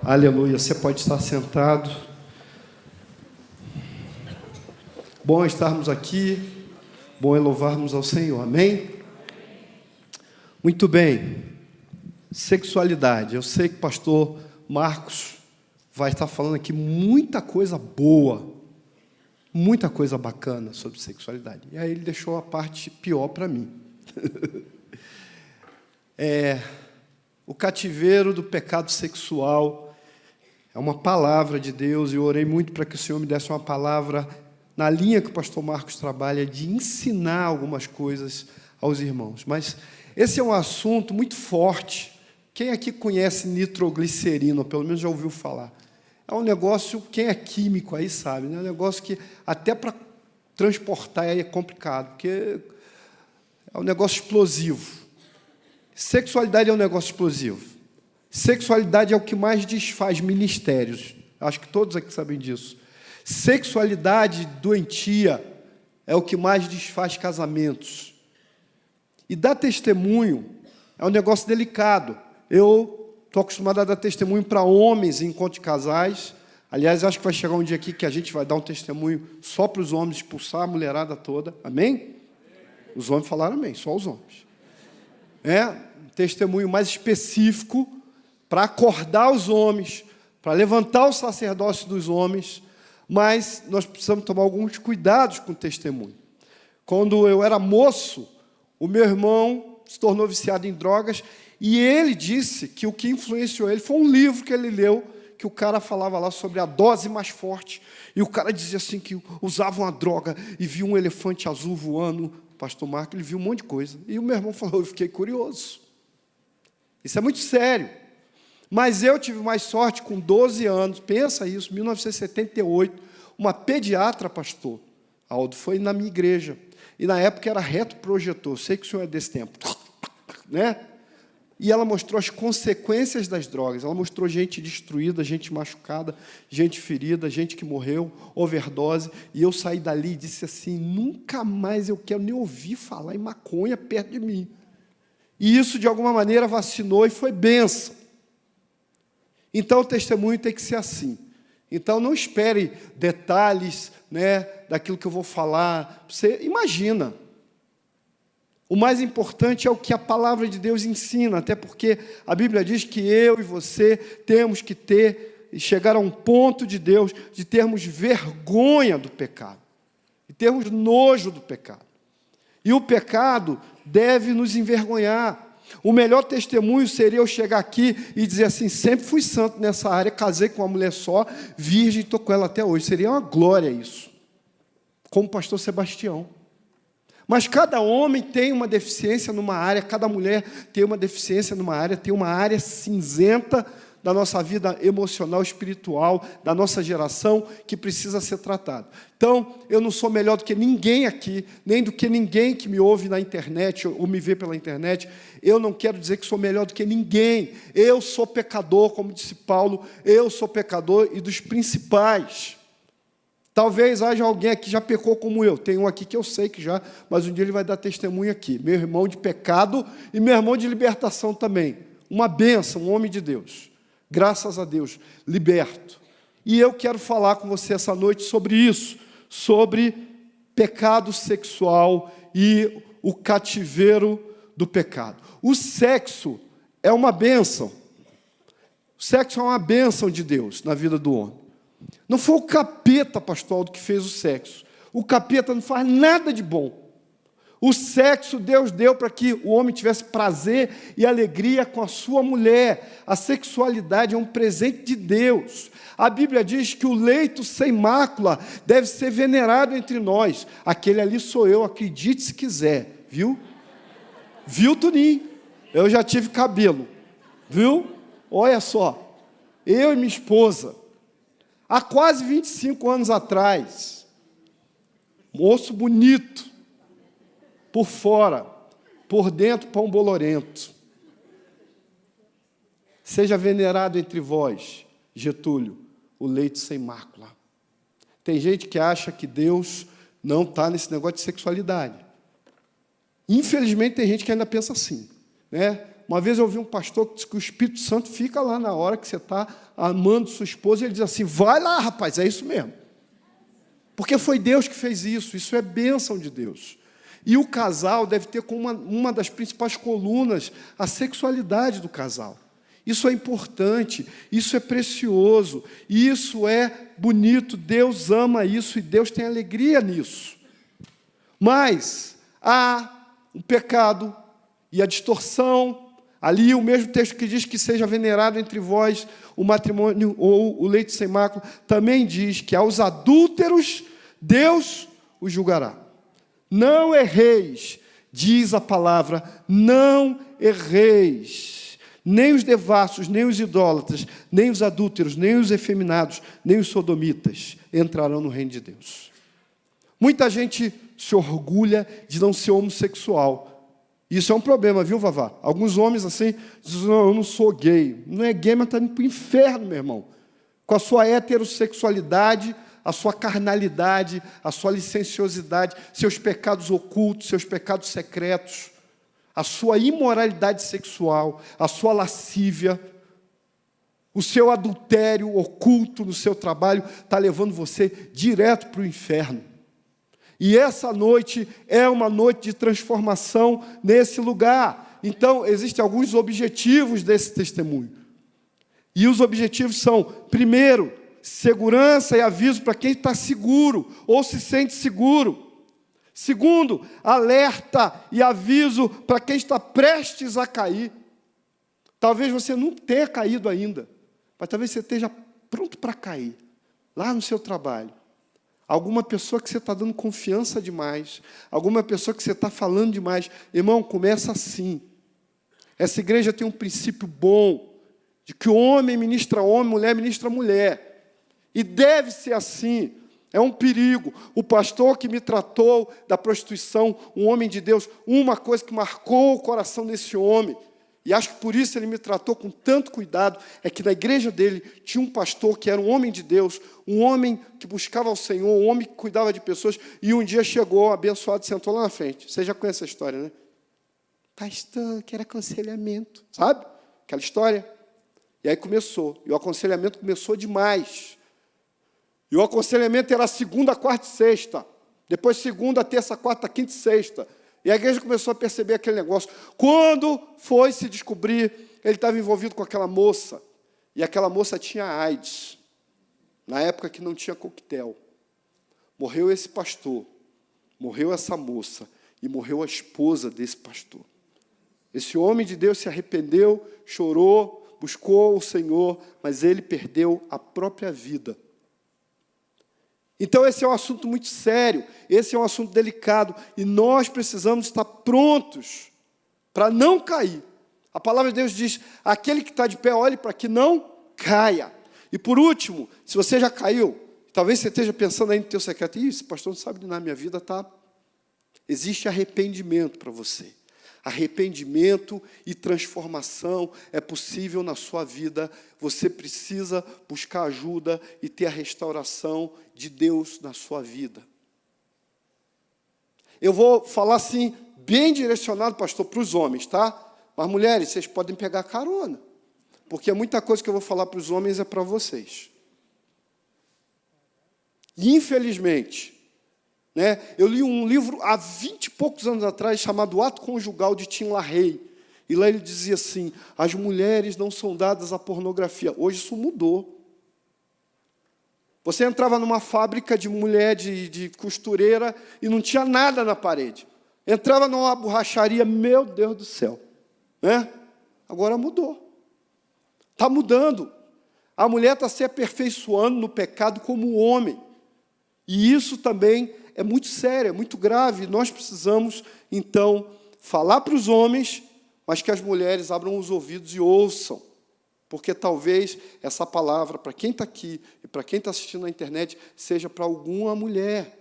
Aleluia, você pode estar sentado. Bom estarmos aqui, bom é louvarmos ao Senhor, amém? Muito bem, sexualidade. Eu sei que o pastor Marcos vai estar falando aqui muita coisa boa, muita coisa bacana sobre sexualidade. E aí ele deixou a parte pior para mim. O cativeiro do pecado sexual é uma palavra de Deus, e eu orei muito para que o Senhor me desse uma palavra na linha que o pastor Marcos trabalha, de ensinar algumas coisas aos irmãos. Mas esse é um assunto muito forte. Quem aqui conhece nitroglicerina, ou pelo menos já ouviu falar? É um negócio, quem é químico aí sabe, né? É um negócio que até para transportar é complicado, porque é um negócio explosivo. Sexualidade é um negócio explosivo. Sexualidade é o que mais desfaz ministérios. Acho que todos aqui sabem disso. Sexualidade doentia é o que mais desfaz casamentos. E dar testemunho é um negócio delicado. Eu estou acostumado a dar testemunho para homens em encontro de casais. Aliás, acho que vai chegar um dia aqui que a gente vai dar um testemunho só para os homens, expulsar a mulherada toda. Amém? Os homens falaram amém, só os homens. Um testemunho mais específico para acordar os homens, para levantar o sacerdócio dos homens, mas nós precisamos tomar alguns cuidados com o testemunho. Quando eu era moço, o meu irmão se tornou viciado em drogas, e ele disse que o que influenciou ele foi um livro que ele leu, que o cara falava lá sobre a dose mais forte, e o cara dizia assim que usava uma droga e viu um elefante azul voando. O pastor Marco, ele viu um monte de coisa. E o meu irmão falou, eu fiquei curioso. Isso é muito sério. Mas eu tive mais sorte com 12 anos, pensa isso, 1978, uma pediatra, pastor Aldo, foi na minha igreja, e na época era retroprojetor, sei que o senhor é desse tempo, né? E ela mostrou as consequências das drogas, ela mostrou gente destruída, gente machucada, gente ferida, gente que morreu, overdose, e eu saí dali e disse assim, nunca mais eu quero nem ouvir falar em maconha perto de mim. E isso, de alguma maneira, vacinou e foi bênção. Então, o testemunho tem que ser assim. Então, não espere detalhes, né, daquilo que eu vou falar. Você imagina. O mais importante é o que a palavra de Deus ensina, até porque a Bíblia diz que eu e você temos que ter e chegar a um ponto de Deus de termos vergonha do pecado, e termos nojo do pecado. E o pecado deve nos envergonhar. O melhor testemunho seria eu chegar aqui e dizer assim, sempre fui santo nessa área, casei com uma mulher só, virgem, estou com ela até hoje. Seria uma glória isso, como o pastor Sebastião. Mas cada homem tem uma deficiência numa área, cada mulher tem uma deficiência numa área, tem uma área cinzenta da nossa vida emocional, espiritual, da nossa geração, que precisa ser tratado. Então, eu não sou melhor do que ninguém aqui, nem do que ninguém que me ouve na internet, ou me vê pela internet. Eu não quero dizer que sou melhor do que ninguém. Eu sou pecador, como disse Paulo, eu sou pecador e dos principais. Talvez haja alguém aqui que já pecou como eu. Tem um aqui que eu sei que já, mas um dia ele vai dar testemunho aqui. Meu irmão de pecado e meu irmão de libertação também. Uma bênção, um homem de Deus. Graças a Deus, liberto. E eu quero falar com você essa noite sobre isso, sobre pecado sexual e o cativeiro do pecado. O sexo é uma bênção. O sexo é uma bênção de Deus na vida do homem. Não foi o capeta, pastor Aldo, que fez o sexo. O capeta não faz nada de bom. O sexo Deus deu para que o homem tivesse prazer e alegria com a sua mulher. A sexualidade é um presente de Deus. A Bíblia diz que o leito sem mácula deve ser venerado entre nós. Aquele ali sou eu, acredite se quiser, viu? Viu, Tuninho? Eu já tive cabelo, viu? Olha só, eu e minha esposa, há quase 25 anos atrás, moço bonito, por fora, por dentro, pão bolorento. Seja venerado entre vós, Getúlio, o leito sem mácula. Tem gente que acha que Deus não está nesse negócio de sexualidade. Infelizmente, tem gente que ainda pensa assim, né? Uma vez eu ouvi um pastor que disse que o Espírito Santo fica lá na hora que você está amando sua esposa, e ele diz assim, vai lá, rapaz, é isso mesmo. Porque foi Deus que fez isso é bênção de Deus. E o casal deve ter como uma das principais colunas a sexualidade do casal. Isso é importante, isso é precioso, isso é bonito, Deus ama isso e Deus tem alegria nisso. Mas há o pecado e a distorção. Ali o mesmo texto que diz que seja venerado entre vós o matrimônio ou o leito sem mácula, também diz que aos adúlteros Deus os julgará. Não erreis, diz a palavra, não erreis. Nem os devassos, nem os idólatras, nem os adúlteros, nem os efeminados, nem os sodomitas entrarão no reino de Deus. Muita gente se orgulha de não ser homossexual. Isso é um problema, viu, Vavá? Alguns homens assim dizem, não, eu não sou gay. Não é gay, mas está indo para o inferno, meu irmão. Com a sua heterossexualidade, a sua carnalidade, a sua licenciosidade, seus pecados ocultos, seus pecados secretos, a sua imoralidade sexual, a sua lascívia, o seu adultério oculto no seu trabalho, está levando você direto para o inferno. E essa noite é uma noite de transformação nesse lugar. Então, existem alguns objetivos desse testemunho. E os objetivos são, primeiro, segurança e aviso para quem está seguro ou se sente seguro. Segundo, alerta e aviso para quem está prestes a cair. Talvez você não tenha caído ainda, mas talvez você esteja pronto para cair, lá no seu trabalho. Alguma pessoa que você está dando confiança demais, alguma pessoa que você está falando demais. Irmão, começa assim. Essa igreja tem um princípio bom, de que o homem ministra homem, mulher ministra mulher. E deve ser assim. É um perigo. O pastor que me tratou da prostituição, um homem de Deus, uma coisa que marcou o coração desse homem, e acho que por isso ele me tratou com tanto cuidado, é que na igreja dele tinha um pastor que era um homem de Deus, um homem que buscava ao Senhor, um homem que cuidava de pessoas, e um dia chegou, abençoado, sentou lá na frente. Você já conhece a história, né? Pastor, quero aconselhamento. Sabe? Aquela história. E aí começou. E o aconselhamento começou demais. E o aconselhamento era segunda, quarta e sexta. Depois segunda, terça, quarta, quinta e sexta. E a igreja começou a perceber aquele negócio. Quando foi se descobrir, ele estava envolvido com aquela moça. E aquela moça tinha AIDS. Na época que não tinha coquetel. Morreu esse pastor. Morreu essa moça. E morreu a esposa desse pastor. Esse homem de Deus se arrependeu, chorou, buscou o Senhor, mas ele perdeu a própria vida. Então, esse é um assunto muito sério, esse é um assunto delicado, e nós precisamos estar prontos para não cair. A palavra de Deus diz, aquele que está de pé, olhe para que não caia. E por último, se você já caiu, talvez você esteja pensando aí no teu secreto, esse pastor não sabe de nada, minha vida está... Existe arrependimento para você. Arrependimento e transformação é possível na sua vida. Você precisa buscar ajuda e ter a restauração de Deus na sua vida. Eu vou falar assim, bem direcionado, pastor, para os homens, tá? Mas mulheres, vocês podem pegar carona, porque muita coisa que eu vou falar para os homens é para vocês. E, infelizmente, né, eu li um livro há 20 e poucos anos atrás, chamado O Ato Conjugal, de Tim LaHaye. E lá ele dizia assim, as mulheres não são dadas à pornografia. Hoje isso mudou. Você entrava numa fábrica de mulher, de costureira, e não tinha nada na parede. Entrava numa borracharia, meu Deus do céu. Né? Agora mudou. Está mudando. A mulher está se aperfeiçoando no pecado como o homem. E isso também é muito sério, é muito grave. Nós precisamos, então, falar para os homens, mas que as mulheres abram os ouvidos e ouçam. Porque talvez essa palavra, para quem está aqui e para quem está assistindo na internet, seja para alguma mulher,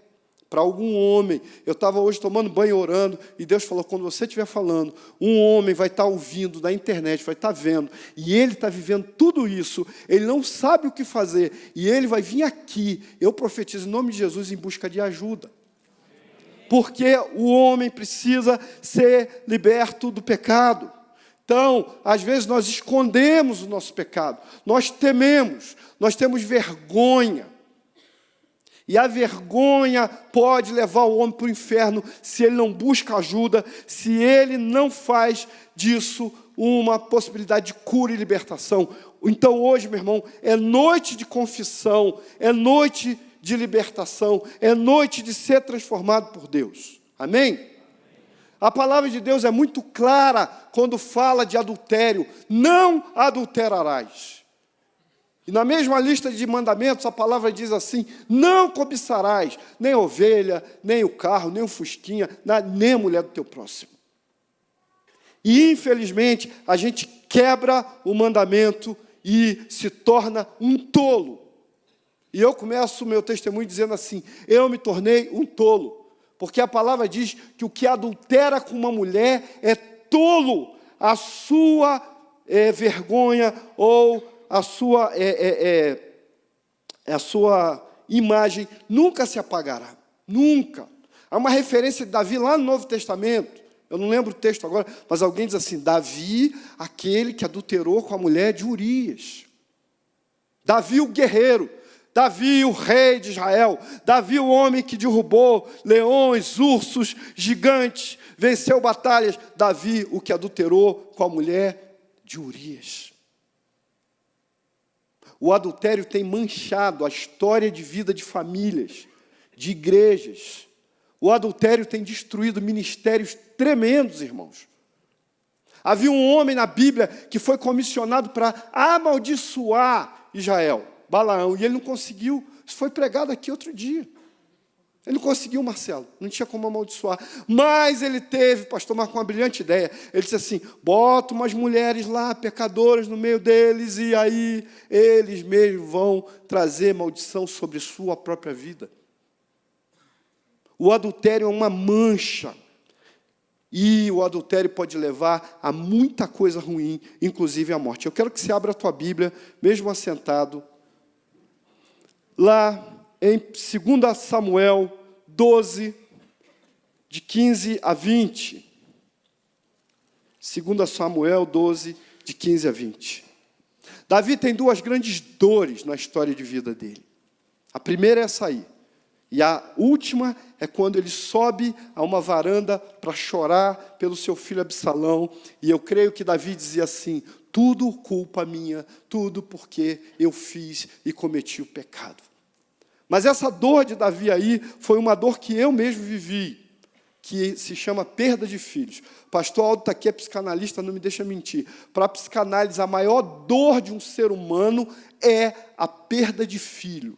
para algum homem. Eu estava hoje tomando banho, orando, e Deus falou, quando você estiver falando, um homem vai estar ouvindo da internet, vai estar vendo, e ele está vivendo tudo isso, ele não sabe o que fazer, e ele vai vir aqui, eu profetizo em nome de Jesus, em busca de ajuda. Porque o homem precisa ser liberto do pecado. Então, às vezes nós escondemos o nosso pecado, nós tememos, nós temos vergonha. E a vergonha pode levar o homem para o inferno se ele não busca ajuda, se ele não faz disso uma possibilidade de cura e libertação. Então hoje, meu irmão, é noite de confissão, é noite de libertação, é noite de ser transformado por Deus. Amém? A palavra de Deus é muito clara quando fala de adultério. Não adulterarás. E na mesma lista de mandamentos, a palavra diz assim: não cobiçarás nem a ovelha, nem o carro, nem o fusquinha, nem a mulher do teu próximo. E, infelizmente, a gente quebra o mandamento e se torna um tolo. E eu começo o meu testemunho dizendo assim: eu me tornei um tolo. Porque a palavra diz que o que adultera com uma mulher é tolo. A sua vergonha ou a sua imagem nunca se apagará. Nunca. Há uma referência de Davi lá no Novo Testamento. Eu não lembro o texto agora, mas alguém diz assim: Davi, aquele que adulterou com a mulher de Urias. Davi, o guerreiro. Davi, o rei de Israel. Davi, o homem que derrubou leões, ursos, gigantes, venceu batalhas. Davi, o que adulterou com a mulher de Urias. O adultério tem manchado a história de vida de famílias, de igrejas. O adultério tem destruído ministérios tremendos, irmãos. Havia um homem na Bíblia que foi comissionado para amaldiçoar Israel, Balaão, e ele não conseguiu. Isso foi pregado aqui outro dia. Ele não conseguiu, Marcelo, não tinha como amaldiçoar. Mas ele teve, pastor Marco, uma brilhante ideia. Ele disse assim: bota umas mulheres lá, pecadoras, no meio deles, e aí eles mesmos vão trazer maldição sobre sua própria vida. O adultério é uma mancha. E o adultério pode levar a muita coisa ruim, inclusive a morte. Eu quero que você abra a tua Bíblia, mesmo assentado, lá em 2 Samuel 12, de 15 a 20. 2 Samuel 12, de 15 a 20. Davi tem duas grandes dores na história de vida dele. A primeira é essa aí. E a última é quando ele sobe a uma varanda para chorar pelo seu filho Absalão. E eu creio que Davi dizia assim: tudo culpa minha, tudo porque eu fiz e cometi o pecado. Mas essa dor de Davi aí foi uma dor que eu mesmo vivi, que se chama perda de filhos. Pastor Aldo está aqui, é psicanalista, não me deixa mentir. Para a psicanálise, a maior dor de um ser humano é a perda de filho.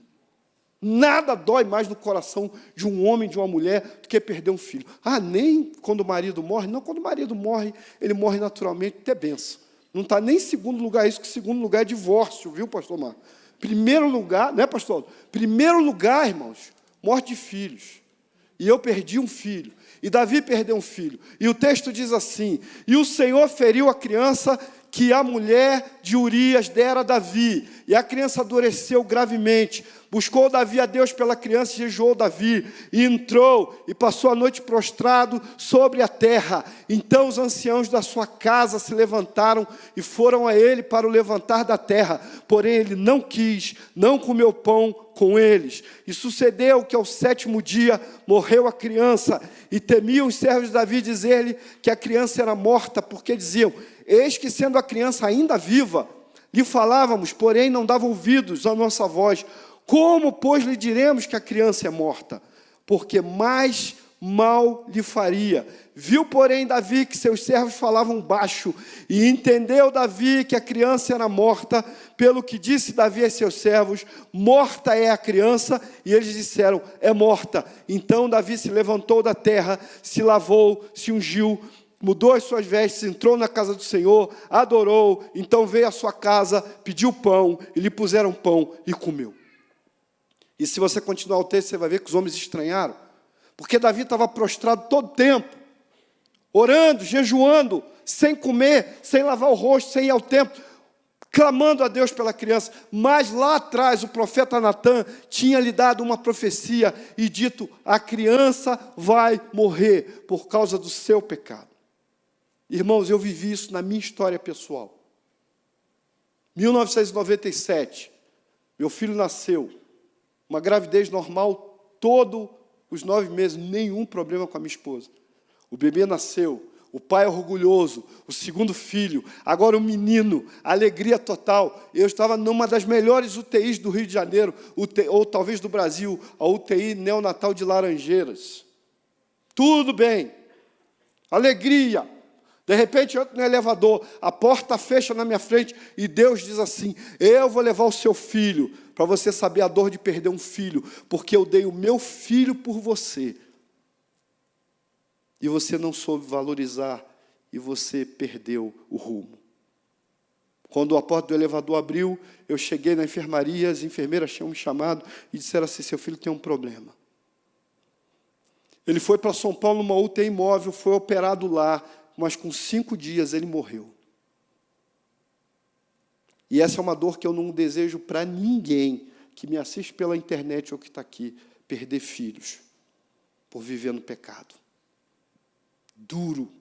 Nada dói mais no coração de um homem, de uma mulher, do que perder um filho. Ah, nem quando o marido morre? Não, quando o marido morre, ele morre naturalmente, até benção. Não está nem em segundo lugar isso, que segundo lugar é divórcio, viu, pastor Marco? Primeiro lugar, não é, pastor? Primeiro lugar, irmãos, morte de filhos. E eu perdi um filho. E Davi perdeu um filho. E o texto diz assim: e o Senhor feriu a criança que a mulher de Urias dera a Davi. E a criança adoeceu gravemente. Buscou Davi a Deus pela criança, e jejuou Davi, e entrou, e passou a noite prostrado sobre a terra. Então os anciãos da sua casa se levantaram, e foram a ele para o levantar da terra. Porém ele não quis, não comeu pão com eles. E sucedeu que ao 7º dia morreu a criança, e temiam os servos de Davi dizer-lhe que a criança era morta, porque diziam: eis que sendo a criança ainda viva, lhe falávamos, porém não dava ouvidos à nossa voz. Como, pois, lhe diremos que a criança é morta? Porque mais mal lhe faria. Viu, porém, Davi que seus servos falavam baixo, e entendeu Davi que a criança era morta, pelo que disse Davi a seus servos: morta é a criança, e eles disseram: é morta. Então Davi se levantou da terra, se lavou, se ungiu, mudou as suas vestes, entrou na casa do Senhor, adorou, então veio à sua casa, pediu pão, e lhe puseram pão, e comeu. E se você continuar o texto, você vai ver que os homens estranharam, porque Davi estava prostrado todo o tempo, orando, jejuando, sem comer, sem lavar o rosto, sem ir ao templo, clamando a Deus pela criança. Mas lá atrás o profeta Natã tinha lhe dado uma profecia e dito: a criança vai morrer por causa do seu pecado. Irmãos, eu vivi isso na minha história pessoal. 1997, meu filho nasceu, uma gravidez normal, todos os 9 meses, nenhum problema com a minha esposa. O bebê nasceu, o pai orgulhoso, o segundo filho, agora o menino, alegria total. Eu estava numa das melhores UTIs do Rio de Janeiro, ou talvez do Brasil, a UTI neonatal de Laranjeiras. Tudo bem, alegria. De repente, eu entro no elevador, a porta fecha na minha frente e Deus diz assim: eu vou levar o seu filho, para você saber a dor de perder um filho, porque eu dei o meu filho por você. E você não soube valorizar e você perdeu o rumo. Quando a porta do elevador abriu, eu cheguei na enfermaria, as enfermeiras tinham me chamado e disseram assim: seu filho tem um problema. Ele foi para São Paulo numa UTI móvel, foi operado lá, mas com 5 dias ele morreu. E essa é uma dor que eu não desejo para ninguém que me assiste pela internet ou que está aqui, perder filhos por viver no pecado. Duro.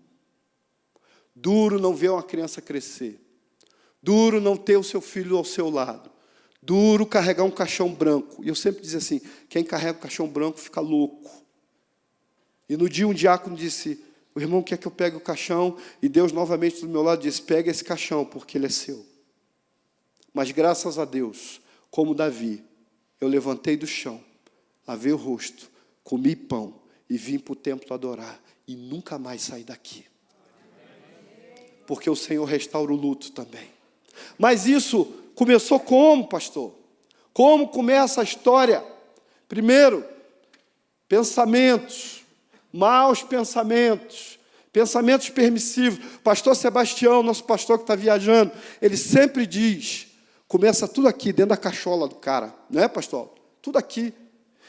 Duro não ver uma criança crescer. Duro não ter o seu filho ao seu lado. Duro carregar um caixão branco. E eu sempre dizia assim: quem carrega o caixão branco fica louco. E no dia um diácono disse: o irmão quer que eu pegue o caixão, e Deus novamente do meu lado disse: pega esse caixão, porque ele é seu. Mas graças a Deus, como Davi, eu levantei do chão, lavei o rosto, comi pão e vim para o templo adorar, e nunca mais saí daqui. Porque o Senhor restaura o luto também. Mas isso começou como, pastor? Como começa a história? Primeiro, pensamentos. Maus pensamentos, pensamentos permissivos. Pastor Sebastião, nosso pastor que está viajando, ele sempre diz, começa tudo aqui, dentro da cachola do cara, não é, pastor? Tudo aqui.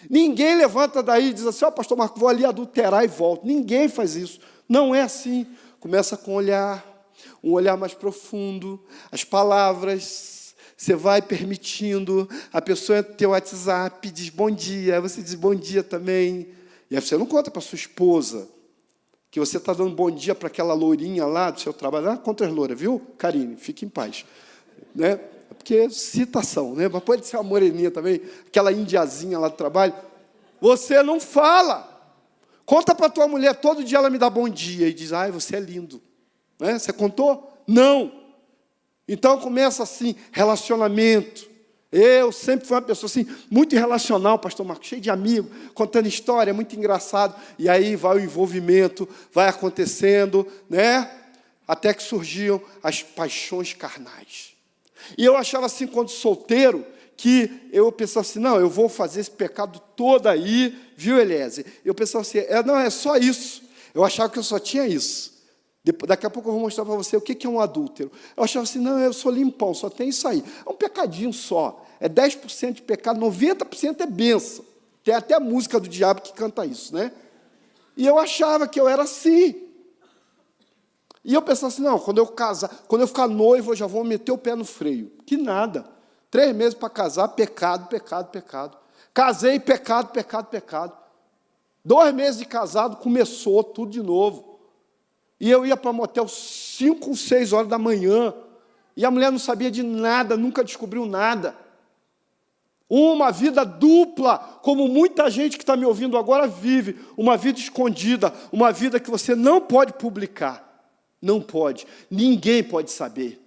Ninguém levanta daí e diz assim: ó, pastor Marco, vou ali adulterar e volto. Ninguém faz isso. Não é assim. Começa com um olhar mais profundo, as palavras. Você vai permitindo, a pessoa entra no teu WhatsApp, diz bom dia, aí você diz bom dia também. E aí você não conta para sua esposa que você está dando bom dia para aquela lourinha lá do seu trabalho. Ah, contra as louras, viu, Karine? Fique em paz. Né? Porque citação, né? Mas pode ser uma moreninha também, aquela indiazinha lá do trabalho. Você não fala. Conta para a tua mulher, todo dia ela me dá bom dia e diz: ai, você é lindo. Né? Você contou? Não. Então começa assim, relacionamento. Eu sempre fui uma pessoa assim, muito relacional, pastor Marcos, cheio de amigos, contando história, muito engraçado. E aí vai o envolvimento, vai acontecendo, né? Até que surgiam as paixões carnais. E eu achava assim, quando solteiro, que eu pensava assim: não, eu vou fazer esse pecado todo aí, viu, Eliezer? Eu pensava assim: não, é só isso. Eu achava que eu só tinha isso. Daqui a pouco eu vou mostrar para você o que é um adúltero. Eu achava assim: não, eu sou limpão, só tem isso aí. É um pecadinho só. É 10% de pecado, 90% é bênção. Tem até a música do diabo que canta isso, né? E eu achava que eu era assim. E eu pensava assim: não, quando eu casar, quando eu ficar noivo, eu já vou meter o pé no freio. Que nada. 3 meses para casar, pecado, pecado, pecado. Casei, pecado, pecado, pecado. 2 meses de casado, começou tudo de novo. E eu ia para motel 5, 6 horas da manhã. E a mulher não sabia de nada, nunca descobriu nada. Uma vida dupla, como muita gente que está me ouvindo agora vive. Uma vida escondida, uma vida que você não pode publicar. Não pode. Ninguém pode saber.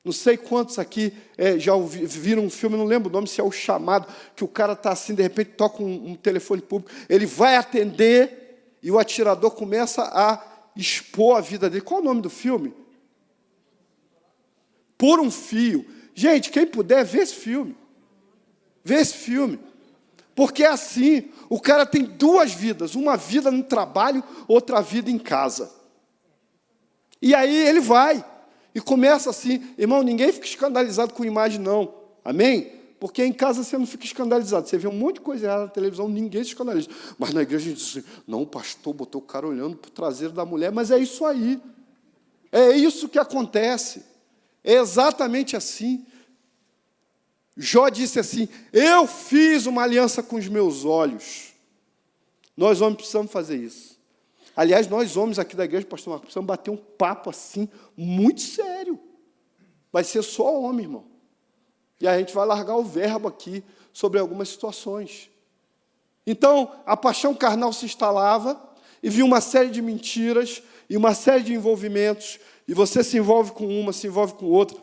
Não sei quantos aqui já viram um filme, não lembro o nome, se é O Chamado, que o cara está assim, de repente toca um telefone público, ele vai atender e o atirador começa a expor a vida dele. Qual é o nome do filme? Por um Fio. Gente, quem puder, vê esse filme. Vê esse filme. Porque é assim, o cara tem 2 vidas, uma vida no trabalho, outra vida em casa. E aí ele vai, e começa assim. Irmão, ninguém fica escandalizado com imagem, não. Amém? Porque em casa você não fica escandalizado. Você vê um monte de coisa errada na televisão, ninguém se escandaliza. Mas na igreja a gente diz assim: não, o pastor botou o cara olhando para o traseiro da mulher. Mas é isso aí. É isso que acontece. É exatamente assim. Jó disse assim: eu fiz uma aliança com os meus olhos. Nós homens precisamos fazer isso. Aliás, nós homens aqui da igreja, pastor Marcos, precisamos bater um papo assim, muito sério. Vai ser só homem, irmão. E a gente vai largar o verbo aqui sobre algumas situações. Então, a paixão carnal se instalava e vinha uma série de mentiras e uma série de envolvimentos, e você se envolve com uma, se envolve com outra.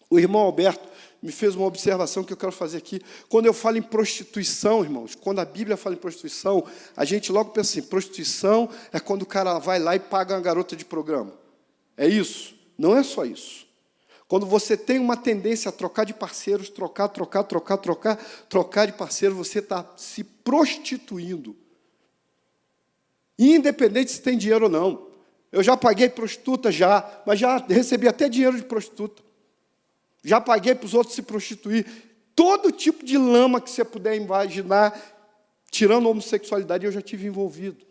O irmão Alberto me fez uma observação que eu quero fazer aqui. Quando eu falo em prostituição, irmãos, quando a Bíblia fala em prostituição, a gente logo pensa assim, prostituição é quando o cara vai lá e paga uma garota de programa. É isso? Não é só isso. Quando você tem uma tendência a trocar de parceiros, trocar de parceiro, você está se prostituindo. Independente se tem dinheiro ou não. Eu já paguei prostituta, mas já recebi até dinheiro de prostituta. Já paguei para os outros se prostituir. Todo tipo de lama que você puder imaginar, tirando a homossexualidade, eu já tive envolvido.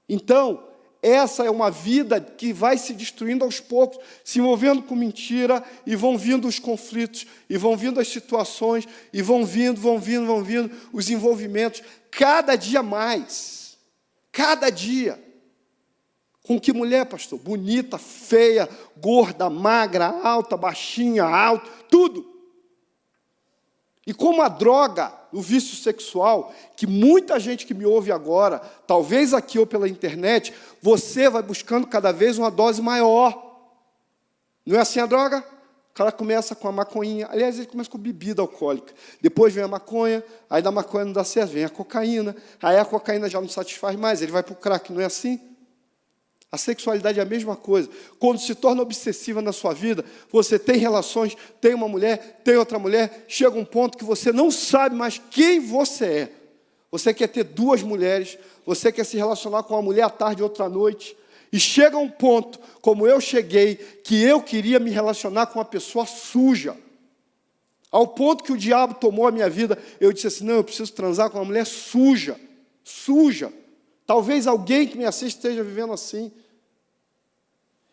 Então, essa é uma vida que vai se destruindo aos poucos, se envolvendo com mentira, e vão vindo os conflitos, e vão vindo as situações, e vão vindo os envolvimentos, cada dia mais. Cada dia. Com que mulher, pastor? Bonita, feia, gorda, magra, alta, baixinha, alto, tudo. E como a droga, o vício sexual, que muita gente que me ouve agora, talvez aqui ou pela internet, você vai buscando cada vez uma dose maior. Não é assim a droga? O cara começa com a maconhinha, aliás, ele começa com bebida alcoólica. Depois vem a maconha, aí da maconha não dá certo, vem a cocaína, aí a cocaína já não satisfaz mais, ele vai para o crack, não é assim? A sexualidade é a mesma coisa. Quando se torna obsessiva na sua vida, você tem relações, tem uma mulher, tem outra mulher, chega um ponto que você não sabe mais quem você é. Você quer ter duas mulheres, você quer se relacionar com uma mulher à tarde e outra à noite, e chega um ponto, como eu cheguei, que eu queria me relacionar com uma pessoa suja. Ao ponto que o diabo tomou a minha vida, eu disse assim, não, eu preciso transar com uma mulher suja, suja. Talvez alguém que me assiste esteja vivendo assim.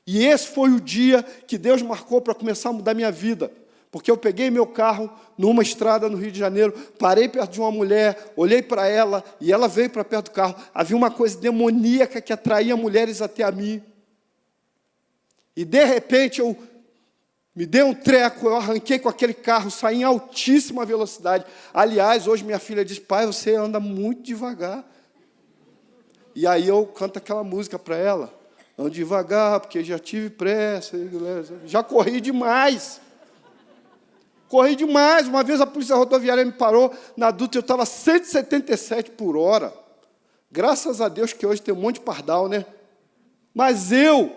E esse foi o dia que Deus marcou para começar a mudar minha vida. Porque eu peguei meu carro numa estrada no Rio de Janeiro, parei perto de uma mulher, olhei para ela, e ela veio para perto do carro. Havia uma coisa demoníaca que atraía mulheres até a mim. E, de repente, me dei um treco, eu arranquei com aquele carro, saí em altíssima velocidade. Aliás, hoje minha filha diz, pai, você anda muito devagar. E aí eu canto aquela música para ela. Ando devagar, porque já tive pressa. Já corri demais. Corri demais. Uma vez a polícia rodoviária me parou. Na Dutra eu estava 177 por hora. Graças a Deus que hoje tem um monte de pardal, né? Mas eu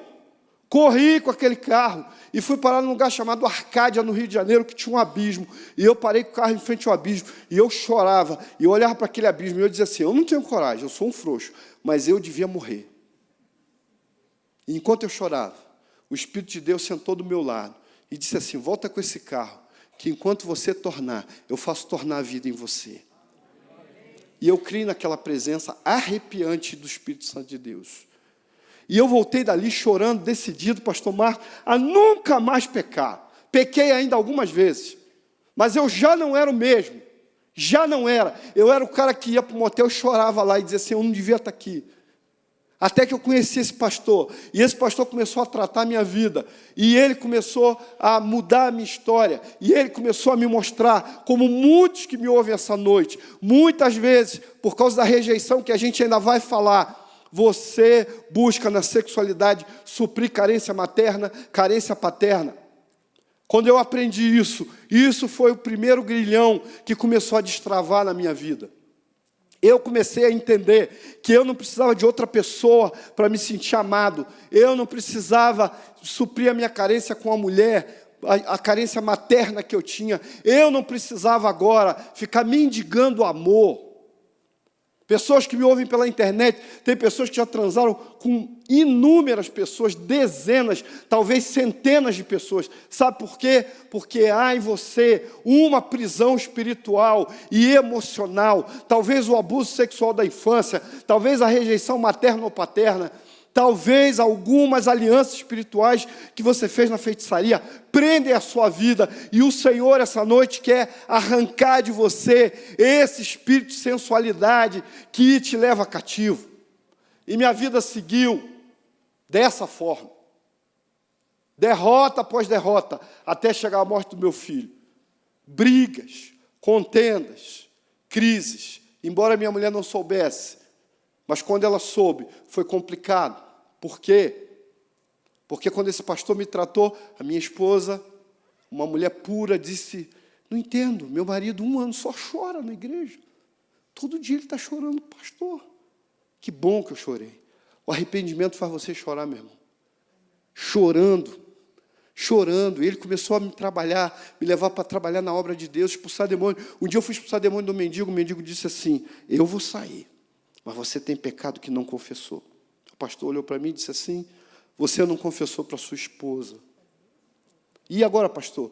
corri com aquele carro e fui parar num lugar chamado Arcádia, no Rio de Janeiro, que tinha um abismo. E eu parei com o carro em frente ao abismo. E eu chorava. E eu olhava para aquele abismo e eu dizia assim, eu não tenho coragem, eu sou um frouxo, mas eu devia morrer. E enquanto eu chorava, o Espírito de Deus sentou do meu lado e disse assim, volta com esse carro, que enquanto você tornar, eu faço tornar a vida em você. E eu criei naquela presença arrepiante do Espírito Santo de Deus. E eu voltei dali chorando, decidido, pastor Marcos, a nunca mais pecar. Pequei ainda algumas vezes, mas eu já não era o mesmo. Já não era. Eu era o cara que ia para o motel, chorava lá e dizia assim, eu não devia estar aqui. Até que eu conheci esse pastor, e esse pastor começou a tratar a minha vida, e ele começou a mudar a minha história, e ele começou a me mostrar, como muitos que me ouvem essa noite, muitas vezes, por causa da rejeição que a gente ainda vai falar, você busca na sexualidade suprir carência materna, carência paterna. Quando eu aprendi isso foi o primeiro grilhão que começou a destravar na minha vida. Eu comecei a entender que eu não precisava de outra pessoa para me sentir amado. Eu não precisava suprir a minha carência com a mulher, a carência materna que eu tinha. Eu não precisava agora ficar mendigando amor. Pessoas que me ouvem pela internet, tem pessoas que já transaram com inúmeras pessoas, dezenas, talvez centenas de pessoas. Sabe por quê? Porque há em você uma prisão espiritual e emocional, talvez o abuso sexual da infância, talvez a rejeição materna ou paterna, talvez algumas alianças espirituais que você fez na feitiçaria prendem a sua vida, e o Senhor essa noite quer arrancar de você esse espírito de sensualidade que te leva cativo. E minha vida seguiu dessa forma. Derrota após derrota, até chegar à morte do meu filho. Brigas, contendas, crises. Embora minha mulher não soubesse, mas quando ela soube, foi complicado. Por quê? Porque quando esse pastor me tratou, a minha esposa, uma mulher pura, disse: não entendo, meu marido 1 ano só chora na igreja. Todo dia ele está chorando, pastor. Que bom que eu chorei. O arrependimento faz você chorar, meu irmão. Chorando. E ele começou a me levar para trabalhar na obra de Deus, expulsar demônio. Um dia eu fui expulsar demônio do mendigo, o mendigo disse assim: eu vou sair, mas você tem pecado que não confessou. O pastor olhou para mim e disse assim: você não confessou para sua esposa. E agora, pastor?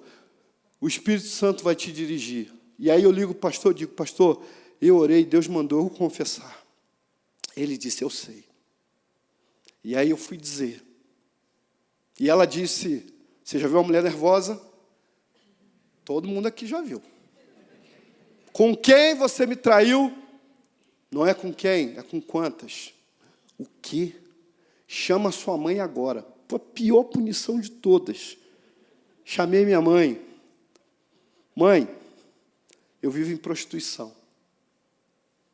O Espírito Santo vai te dirigir. E aí eu ligo para o pastor e digo: pastor, eu orei, Deus mandou eu confessar. Ele disse: eu sei. E aí eu fui dizer. E ela disse: você já viu uma mulher nervosa? Todo mundo aqui já viu. Com quem você me traiu? Não é com quem, é com quantas. O quê? Chama sua mãe agora. Foi a pior punição de todas. Chamei minha mãe. Mãe, eu vivo em prostituição.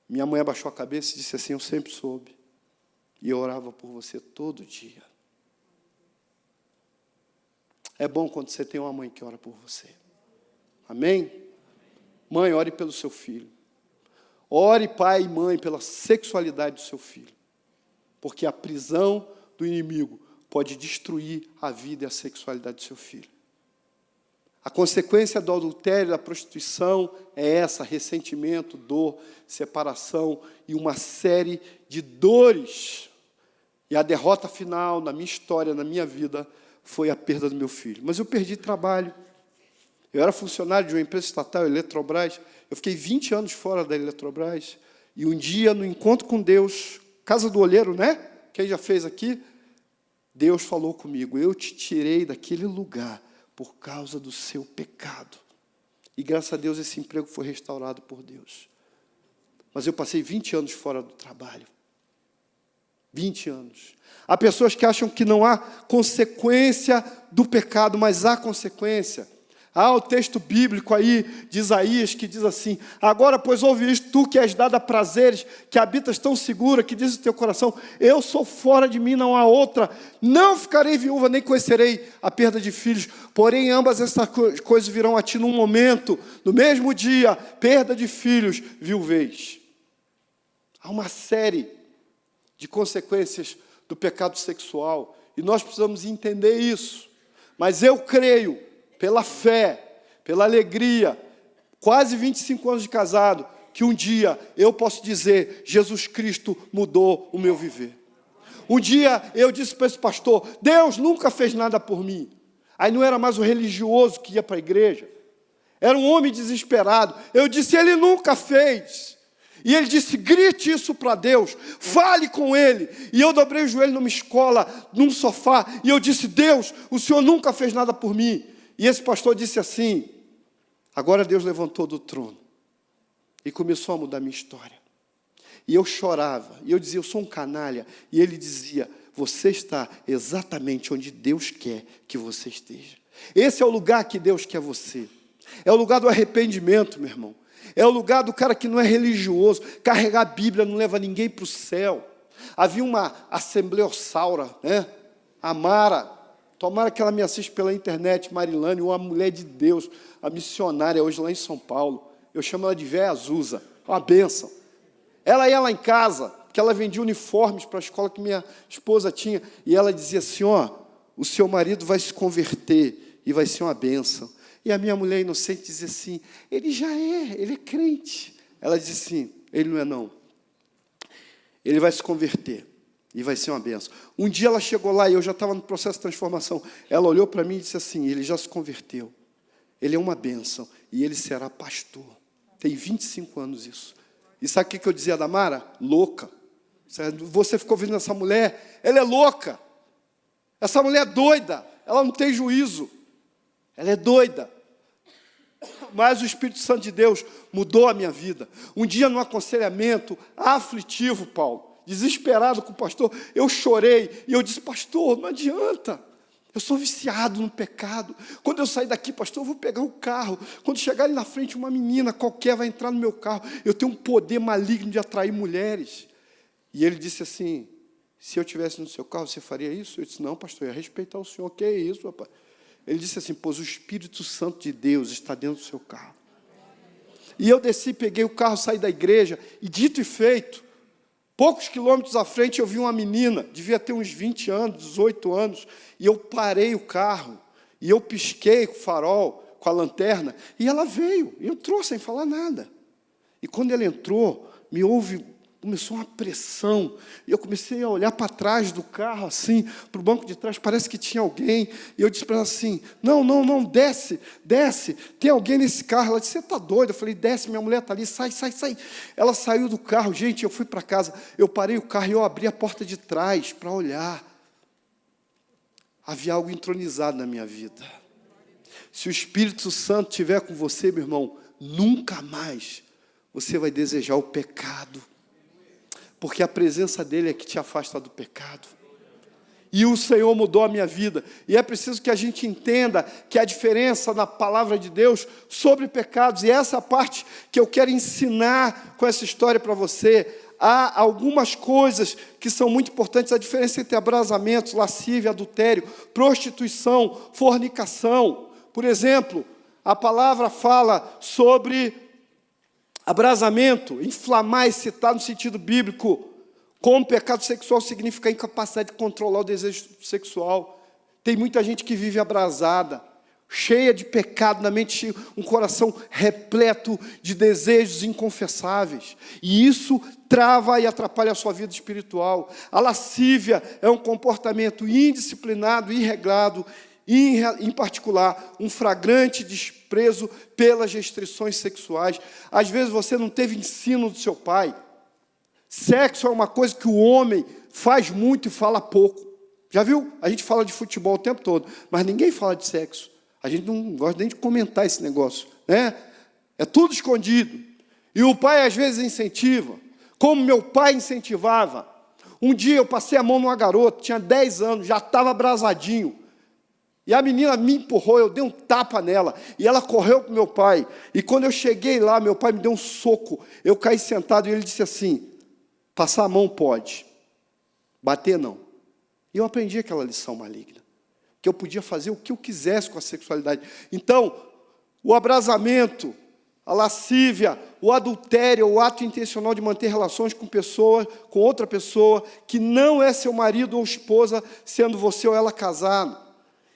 Minha mãe abaixou a cabeça e disse assim: eu sempre soube. E eu orava por você todo dia. É bom quando você tem uma mãe que ora por você. Amém? Mãe, ore pelo seu filho. Ore, pai e mãe, pela sexualidade do seu filho. Porque a prisão do inimigo pode destruir a vida e a sexualidade do seu filho. A consequência do adultério, da prostituição, é essa: ressentimento, dor, separação e uma série de dores. E a derrota final na minha história, na minha vida, foi a perda do meu filho. Mas eu perdi trabalho. Eu era funcionário de uma empresa estatal, Eletrobras. Eu fiquei 20 anos fora da Eletrobras. E um dia, no encontro com Deus, casa do olheiro, né? Quem já fez aqui? Deus falou comigo: eu te tirei daquele lugar por causa do seu pecado. E graças a Deus esse emprego foi restaurado por Deus. Mas eu passei 20 anos fora do trabalho. 20 anos. Há pessoas que acham que não há consequência do pecado, mas há consequência. Há o texto bíblico aí de Isaías que diz assim: agora, pois, ouve isto, tu que és dado a prazeres, que habitas tão segura, que diz o teu coração: eu sou fora de mim, não há outra, não ficarei viúva, nem conhecerei a perda de filhos, porém ambas essas coisas virão a ti num momento, no mesmo dia, perda de filhos, viuvez. Há uma série de consequências do pecado sexual, e nós precisamos entender isso. Mas eu creio, pela fé, pela alegria, quase 25 anos de casado, que um dia eu posso dizer: Jesus Cristo mudou o meu viver. Um dia eu disse para esse pastor: Deus nunca fez nada por mim. Aí não era mais o religioso que ia para a igreja, era um homem desesperado. Eu disse: Ele nunca fez. E ele disse: grite isso para Deus, fale com Ele. E eu dobrei o joelho numa escola, num sofá, e eu disse: Deus, o Senhor nunca fez nada por mim. E esse pastor disse assim: agora Deus levantou do trono e começou a mudar a minha história. E eu chorava, e eu dizia: eu sou um canalha. E ele dizia: você está exatamente onde Deus quer que você esteja. Esse é o lugar que Deus quer você. É o lugar do arrependimento, meu irmão. É o lugar do cara que não é religioso. Carregar a Bíblia não leva ninguém para o céu. Havia uma assembleossaura, né? A Mara. Tomara que ela me assiste pela internet, Marilane, uma mulher de Deus, a missionária hoje lá em São Paulo. Eu chamo ela de Véia Azusa. Uma bênção. Ela ia lá em casa, porque ela vendia uniformes para a escola que minha esposa tinha. E ela dizia assim: ó, o seu marido vai se converter e vai ser uma bênção. E a minha mulher inocente dizia assim: ele já é, ele é crente. Ela dizia assim: ele não é não. Ele vai se converter e vai ser uma bênção. Um dia ela chegou lá e eu já estava no processo de transformação. Ela olhou para mim e disse assim: ele já se converteu. Ele é uma bênção e ele será pastor. Tem 25 anos isso. E sabe o que eu dizia da Mara? Louca. Você ficou vendo essa mulher? Ela é louca. Essa mulher é doida. Ela não tem juízo. Ela é doida. Mas o Espírito Santo de Deus mudou a minha vida. Um dia, num aconselhamento aflitivo, Paulo, desesperado com o pastor, eu chorei, e eu disse, pastor, não adianta, eu sou viciado no pecado. Quando eu sair daqui, pastor, eu vou pegar o carro. Quando chegar ali na frente, uma menina qualquer vai entrar no meu carro. Eu tenho um poder maligno de atrair mulheres. E ele disse assim, se eu estivesse no seu carro, você faria isso? Eu disse, não, pastor, eu ia respeitar o senhor. Que é isso, rapaz? Ele disse assim, pois o Espírito Santo de Deus está dentro do seu carro. E eu desci, peguei o carro, saí da igreja, e dito e feito, poucos quilômetros à frente eu vi uma menina, devia ter uns 20 anos, 18 anos, e eu parei o carro, e eu pisquei com o farol, com a lanterna, e ela veio, entrou sem falar nada. E quando ela entrou, começou uma pressão, e eu comecei a olhar para trás do carro, assim, para o banco de trás, parece que tinha alguém, e eu disse para ela assim, não, desce, tem alguém nesse carro. Ela disse, você está doida? Eu falei, desce, minha mulher está ali, sai. Ela saiu do carro, gente, eu fui para casa, eu parei o carro e eu abri a porta de trás para olhar. Havia algo entronizado na minha vida. Se o Espírito Santo estiver com você, meu irmão, nunca mais você vai desejar o pecado, porque a presença dele é que te afasta do pecado. E o Senhor mudou a minha vida. E é preciso que a gente entenda que a diferença na palavra de Deus sobre pecados, e essa parte que eu quero ensinar com essa história para você, há algumas coisas que são muito importantes, a diferença entre abrasamento, lascívia, adultério, prostituição, fornicação. Por exemplo, a palavra fala sobre abrasamento, inflamar, excitar no sentido bíblico. Como pecado sexual significa incapacidade de controlar o desejo sexual. Tem muita gente que vive abrasada, cheia de pecado na mente, um coração repleto de desejos inconfessáveis. E isso trava e atrapalha a sua vida espiritual. A lascívia é um comportamento indisciplinado, irregrado, em particular, um flagrante desprezo pelas restrições sexuais. Às vezes você não teve ensino do seu pai. Sexo é uma coisa que o homem faz muito e fala pouco. Já viu? A gente fala de futebol o tempo todo, mas ninguém fala de sexo. A gente não gosta nem de comentar esse negócio, né? É tudo escondido. E o pai às vezes incentiva, como meu pai incentivava. Um dia eu passei a mão numa garota, tinha 10 anos, já estava abrasadinho. E a menina me empurrou, eu dei um tapa nela, e ela correu para o meu pai. E quando eu cheguei lá, meu pai me deu um soco, eu caí sentado, e ele disse assim, passar a mão pode, bater não. E eu aprendi aquela lição maligna, que eu podia fazer o que eu quisesse com a sexualidade. Então, o abrasamento, a lascívia, o adultério, o ato intencional de manter relações com outra pessoa, que não é seu marido ou esposa, sendo você ou ela casado.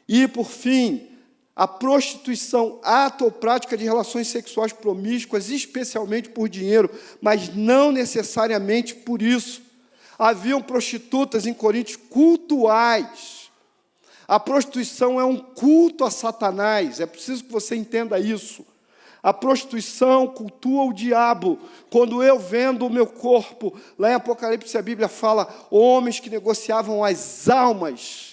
E, por fim, a prostituição, ato ou prática de relações sexuais promíscuas, especialmente por dinheiro, mas não necessariamente por isso. Haviam prostitutas em Corinto cultuais. A prostituição é um culto a Satanás, é preciso que você entenda isso. A prostituição cultua o diabo. Quando eu vendo o meu corpo, lá em Apocalipse a Bíblia fala, homens que negociavam as almas.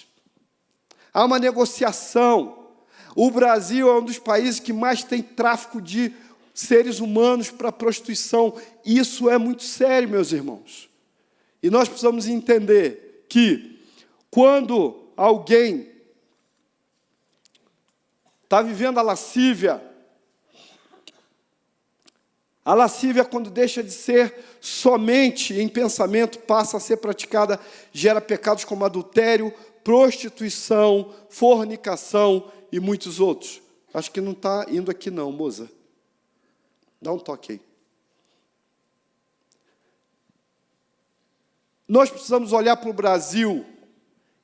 Há uma negociação. O Brasil é um dos países que mais tem tráfico de seres humanos para prostituição. Isso é muito sério, meus irmãos. E nós precisamos entender que, quando alguém está vivendo a lascívia, quando deixa de ser somente em pensamento, passa a ser praticada, gera pecados como adultério, prostituição, fornicação e muitos outros. Acho que não está indo aqui não, moça. Dá um toque aí. Nós precisamos olhar para o Brasil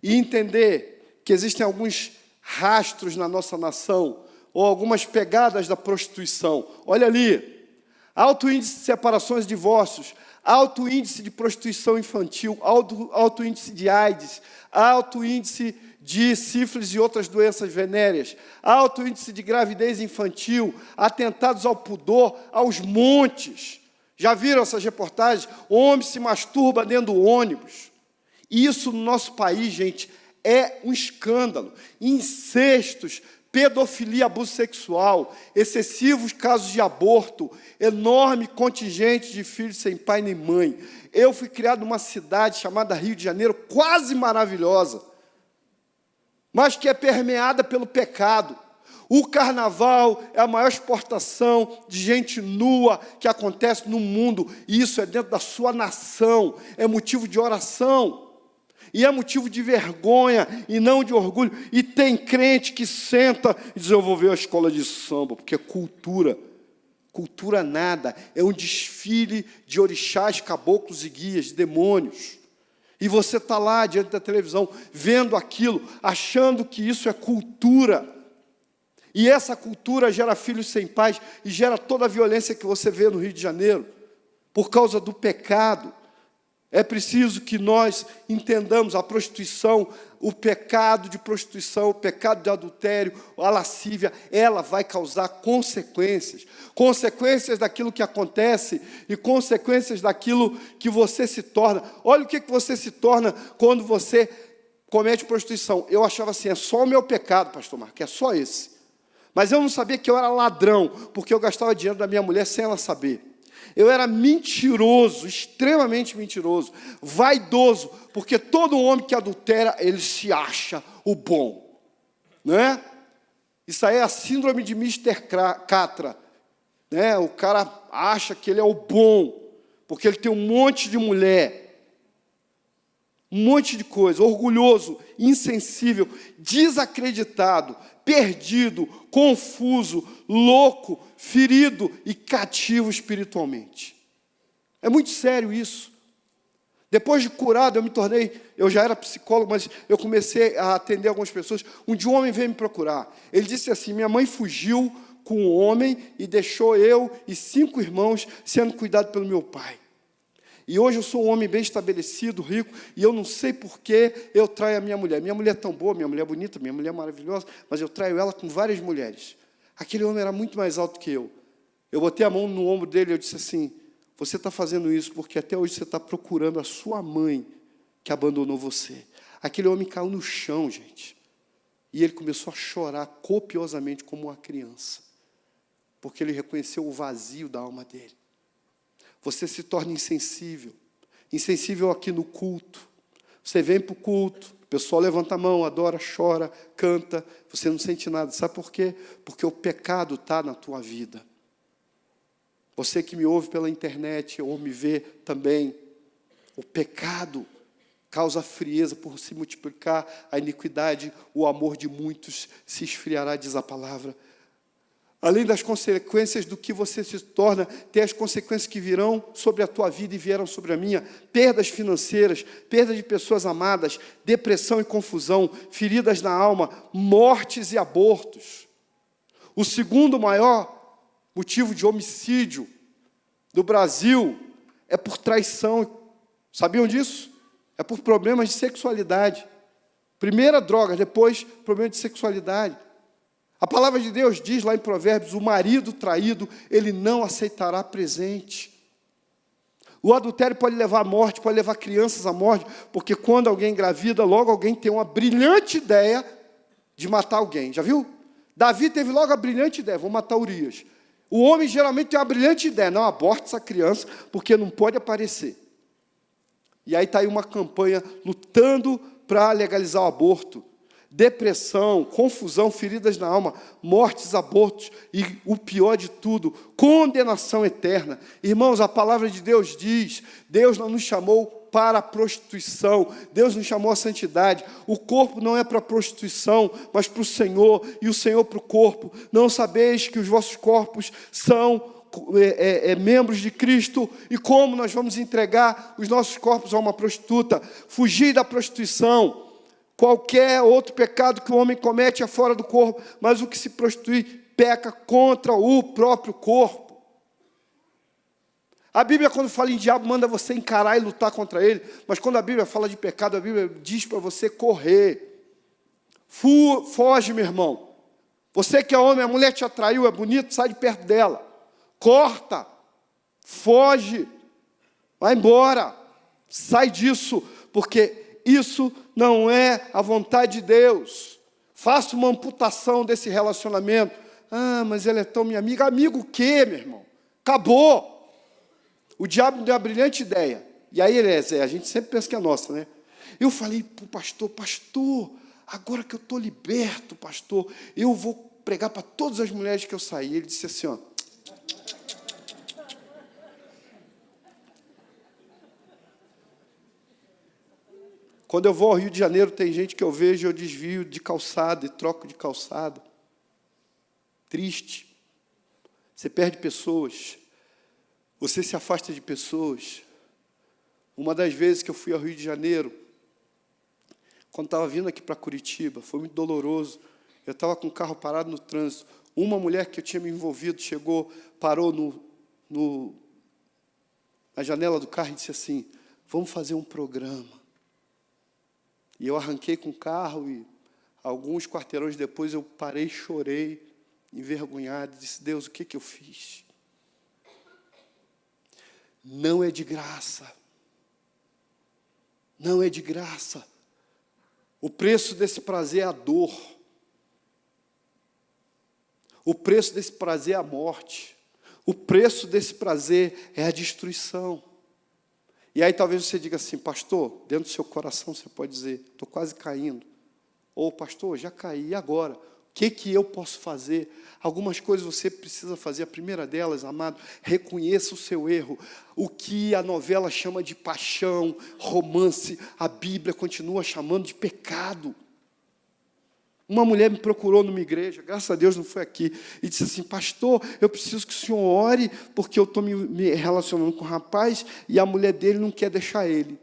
e entender que existem alguns rastros na nossa nação, ou algumas pegadas da prostituição. Olha ali, alto índice de separações e divórcios, alto índice de prostituição infantil, alto índice de AIDS, alto índice de sífilis e outras doenças venéreas, alto índice de gravidez infantil, atentados ao pudor, aos montes. Já viram essas reportagens? Homem se masturba dentro do ônibus. Isso no nosso país, gente, é um escândalo. Incestos, pedofilia, abuso sexual, excessivos casos de aborto, enorme contingente de filhos sem pai nem mãe. Eu fui criado numa cidade chamada Rio de Janeiro, quase maravilhosa, mas que é permeada pelo pecado. O carnaval é a maior exportação de gente nua que acontece no mundo, e isso é dentro da sua nação, é motivo de oração. E é motivo de vergonha e não de orgulho. E tem crente que senta e diz, eu vou ver a escola de samba, porque é cultura. Cultura nada, é um desfile de orixás, caboclos e guias, de demônios. E você está lá diante da televisão, vendo aquilo, achando que isso é cultura. E essa cultura gera filhos sem pais e gera toda a violência que você vê no Rio de Janeiro, por causa do pecado. É preciso que nós entendamos a prostituição, o pecado de prostituição, o pecado de adultério, a lascívia, ela vai causar consequências. Consequências daquilo que acontece e consequências daquilo que você se torna. Olha o que você se torna quando você comete prostituição. Eu achava assim, é só o meu pecado, pastor Marcos, é só esse. Mas eu não sabia que eu era ladrão, porque eu gastava dinheiro da minha mulher sem ela saber. Eu era mentiroso, extremamente mentiroso, vaidoso, porque todo homem que adultera, ele se acha o bom, não é? Isso aí é a síndrome de Mr. Catra, né? O cara acha que ele é o bom, porque ele tem um monte de mulher, um monte de coisa, orgulhoso, insensível, desacreditado, perdido, confuso, louco, ferido e cativo espiritualmente. É muito sério isso. Depois de curado, eu já era psicólogo, mas eu comecei a atender algumas pessoas. Um dia um homem veio me procurar. Ele disse assim, minha mãe fugiu com um homem e deixou eu e 5 irmãos sendo cuidados pelo meu pai. E hoje eu sou um homem bem estabelecido, rico, e eu não sei por que eu traio a minha mulher. Minha mulher é tão boa, minha mulher é bonita, minha mulher é maravilhosa, mas eu traio ela com várias mulheres. Aquele homem era muito mais alto que eu. Eu botei a mão no ombro dele e eu disse assim, você está fazendo isso porque até hoje você está procurando a sua mãe que abandonou você. Aquele homem caiu no chão, gente. E ele começou a chorar copiosamente como uma criança, porque ele reconheceu o vazio da alma dele. Você se torna insensível. Insensível aqui no culto. Você vem para o culto, o pessoal levanta a mão, adora, chora, canta, você não sente nada. Sabe por quê? Porque o pecado está na tua vida. Você que me ouve pela internet ou me vê também, o pecado causa frieza por se multiplicar, a iniquidade, o amor de muitos se esfriará, diz a palavra. Além das consequências do que você se torna, tem as consequências que virão sobre a tua vida e vieram sobre a minha. Perdas financeiras, perda de pessoas amadas, depressão e confusão, feridas na alma, mortes e abortos. O segundo maior motivo de homicídio do Brasil é por traição. Sabiam disso? É por problemas de sexualidade. Primeira droga, depois problema de sexualidade. A palavra de Deus diz lá em Provérbios, o marido traído, ele não aceitará presente. O adultério pode levar à morte, pode levar crianças à morte, porque quando alguém engravida, logo alguém tem uma brilhante ideia de matar alguém. Já viu? Davi teve logo a brilhante ideia, vou matar Urias. O homem geralmente tem uma brilhante ideia, não, aborte essa criança, porque não pode aparecer. E aí está aí uma campanha lutando para legalizar o aborto. Depressão, confusão, feridas na alma, mortes, abortos e, o pior de tudo, condenação eterna. Irmãos, a palavra de Deus diz, Deus não nos chamou para a prostituição, Deus nos chamou à santidade. O corpo não é para a prostituição, mas para o Senhor, e o Senhor para o corpo. Não sabeis que os vossos corpos são membros de Cristo, e como nós vamos entregar os nossos corpos a uma prostituta? Fugir da prostituição. Qualquer outro pecado que o homem comete é fora do corpo, mas o que se prostitui peca contra o próprio corpo. A Bíblia, quando fala em diabo, manda você encarar e lutar contra ele, mas quando a Bíblia fala de pecado, a Bíblia diz para você correr. Foge, meu irmão. Você que é homem, a mulher te atraiu, é bonito, sai de perto dela. Corta, foge, vai embora, sai disso, porque isso não é a vontade de Deus. Faço uma amputação desse relacionamento. Ah, mas ela é tão minha amiga. Amigo o quê, meu irmão? Acabou. O diabo me deu uma brilhante ideia. E aí, Eliezer, a gente sempre pensa que é nossa, né? Eu falei para o pastor, agora que eu estou liberto, pastor, eu vou pregar para todas as mulheres que eu saí. Ele disse assim, ó. Quando eu vou ao Rio de Janeiro, tem gente que eu vejo, eu desvio de calçada e troco de calçada. Triste. Você perde pessoas. Você se afasta de pessoas. Uma das vezes que eu fui ao Rio de Janeiro, quando estava vindo aqui para Curitiba, foi muito doloroso. Eu estava com o carro parado no trânsito. Uma mulher que eu tinha me envolvido chegou, parou na janela do carro e disse assim, vamos fazer um programa. E eu arranquei com o carro e alguns quarteirões depois eu parei, chorei, envergonhado, disse, Deus, o que eu fiz? Não é de graça. Não é de graça. O preço desse prazer é a dor. O preço desse prazer é a morte. O preço desse prazer é a destruição. E aí talvez você diga assim, pastor, dentro do seu coração você pode dizer, estou quase caindo. Ou, pastor, já caí, e agora? O que eu posso fazer? Algumas coisas você precisa fazer. A primeira delas, amado, reconheça o seu erro. O que a novela chama de paixão, romance, a Bíblia continua chamando de pecado. Uma mulher me procurou numa igreja, graças a Deus não foi aqui, e disse assim, pastor, eu preciso que o senhor ore, porque eu estou me relacionando com um rapaz, e a mulher dele não quer deixar ele.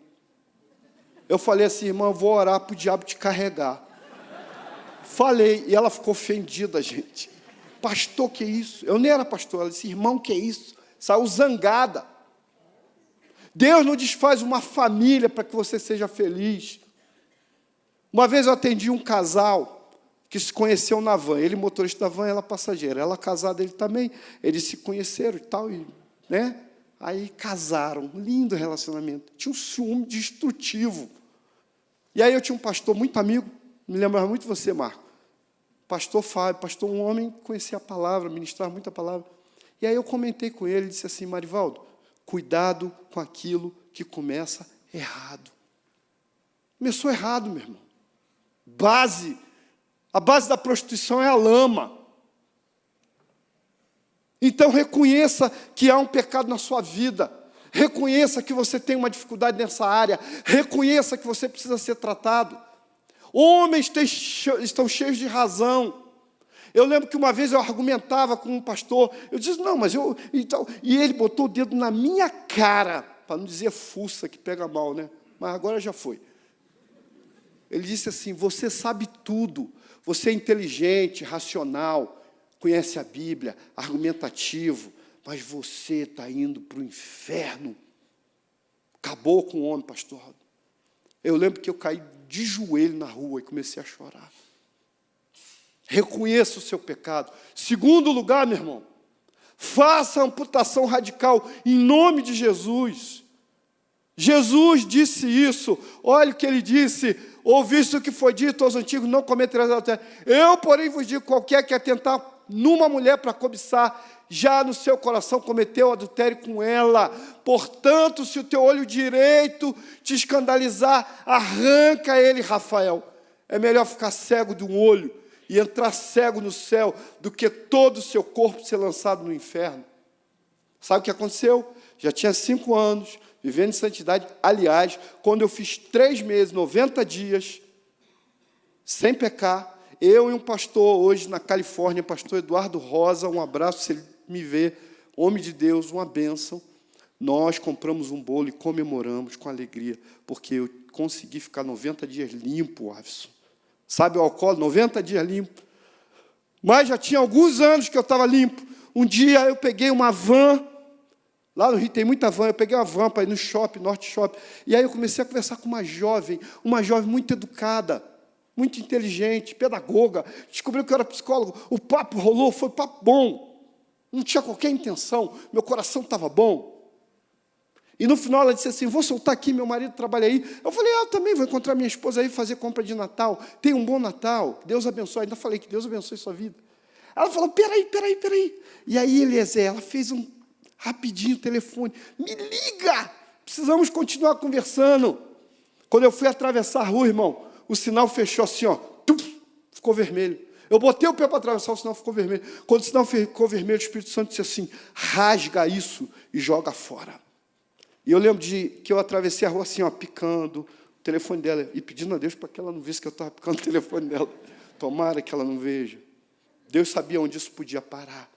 Eu falei assim, irmã, eu vou orar para o diabo te carregar. Falei, e ela ficou ofendida, gente. Pastor, que é isso? Eu nem era pastor, ela disse, irmão, que é isso? Saiu zangada. Deus não desfaz uma família para que você seja feliz. Uma vez eu atendi um casal que se conheceu na van. Ele motorista da van, ela passageira. Ela casada, ele também. Eles se conheceram e tal, né? Aí casaram. Lindo relacionamento. Tinha um ciúme destrutivo. E aí eu tinha um pastor muito amigo, me lembrava muito de você, Marco. Pastor Fábio, pastor, um homem que conhecia a palavra, ministrava muita palavra. E aí eu comentei com ele, disse assim, Marivaldo, cuidado com aquilo que começa errado. Começou errado, meu irmão. A base da prostituição é a lama. Então reconheça que há um pecado na sua vida. Reconheça que você tem uma dificuldade nessa área. Reconheça que você precisa ser tratado. Homens estão cheios de razão. Eu lembro que uma vez eu argumentava com um pastor, eu disse, não, mas eu... E ele botou o dedo na minha cara, para não dizer fuça, que pega mal, né? Mas agora já foi. Ele disse assim, você sabe tudo, você é inteligente, racional, conhece a Bíblia, argumentativo, mas você está indo para o inferno. Acabou com o homem, pastor. Eu lembro que eu caí de joelho na rua e comecei a chorar. Reconheça o seu pecado. Segundo lugar, meu irmão, faça a amputação radical em nome de Jesus. Jesus disse isso. Olha o que ele disse. Ouviste o que foi dito aos antigos, não cometerás adultério. Eu, porém, vos digo, qualquer que atentar numa mulher para cobiçar, já no seu coração cometeu adultério com ela. Portanto, se o teu olho direito te escandalizar, arranca ele, Rafael. É melhor ficar cego de um olho e entrar cego no céu do que todo o seu corpo ser lançado no inferno. Sabe o que aconteceu? Já tinha 5 anos, vivendo em santidade. Aliás, quando eu fiz 3 meses, 90 dias, sem pecar, eu e um pastor hoje na Califórnia, pastor Eduardo Rosa, um abraço, se ele me vê, homem de Deus, uma bênção. Nós compramos um bolo e comemoramos com alegria, porque eu consegui ficar 90 dias limpo, Avison. Sabe o alcoólatra? 90 dias limpo. Mas já tinha alguns anos que eu estava limpo. Um dia eu peguei uma van, lá no Rio tem muita van, eu peguei uma van para ir no shopping, Norte Shopping, e aí eu comecei a conversar com uma jovem muito educada, muito inteligente, pedagoga, descobriu que eu era psicólogo, o papo rolou, foi papo bom, não tinha qualquer intenção, meu coração estava bom. E no final ela disse assim, vou soltar aqui, meu marido trabalha aí. Eu falei, eu também vou encontrar minha esposa aí, fazer compra de Natal. Tenha um bom Natal, Deus abençoe. Ainda falei que Deus abençoe sua vida. Ela falou, peraí. E aí, Eliezer, ela fez um rapidinho telefone. Me liga, precisamos continuar conversando. Quando eu fui atravessar a rua, irmão, o sinal fechou assim, ó, ficou vermelho. Eu botei o pé para atravessar, o sinal ficou vermelho. Quando o sinal ficou vermelho, o Espírito Santo disse assim, rasga isso e joga fora. E eu lembro que eu atravessei a rua assim, ó, picando o telefone dela e pedindo a Deus para que ela não visse que eu estava picando o telefone dela. Tomara que ela não veja. Deus sabia onde isso podia parar.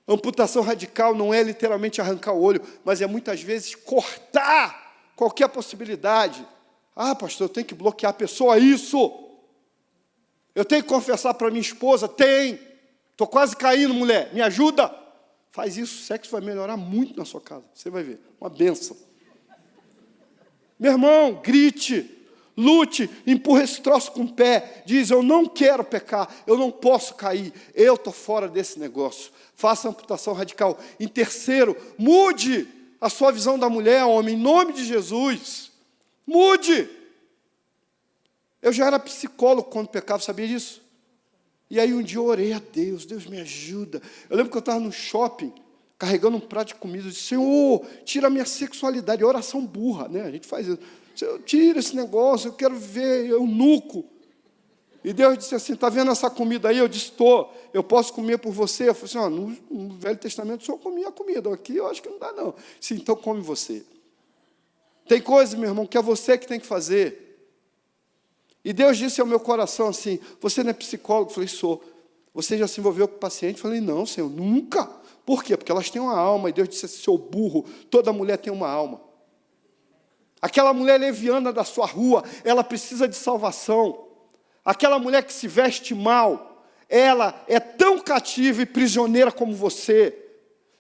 Amputação radical não é literalmente arrancar o olho, mas é muitas vezes cortar qualquer possibilidade. Ah, pastor, eu tenho que bloquear a pessoa, isso. Eu tenho que confessar para minha esposa, tem. Estou quase caindo, mulher, me ajuda. Faz isso, o sexo vai melhorar muito na sua casa. Você vai ver, uma bênção. Meu irmão, grite, lute, empurra esse troço com o pé. Diz, eu não quero pecar, eu não posso cair. Eu estou fora desse negócio. Faça amputação radical. Em terceiro, mude a sua visão da mulher, homem, em nome de Jesus. Mude. Eu já era psicólogo quando pecava, sabia disso? E aí um dia eu orei a Deus, Deus me ajuda. Eu lembro que eu estava no shopping, carregando um prato de comida, eu disse, Senhor, tira a minha sexualidade. Oração burra, né? A gente faz isso. Senhor, tira esse negócio, eu quero ver eunuco. E Deus disse assim, está vendo essa comida aí? Eu disse, estou, eu posso comer por você? Eu falei assim, no Velho Testamento o Senhor comia a comida, aqui eu acho que não dá não. Sim, então come você. Tem coisa, meu irmão, que é você que tem que fazer. E Deus disse ao meu coração assim, você não é psicólogo? Eu falei, sou. Você já se envolveu com o paciente? Eu falei, não, Senhor, nunca. Por quê? Porque elas têm uma alma. E Deus disse assim, seu burro, toda mulher tem uma alma. Aquela mulher leviana da sua rua, ela precisa de salvação. Aquela mulher que se veste mal, ela é tão cativa e prisioneira como você.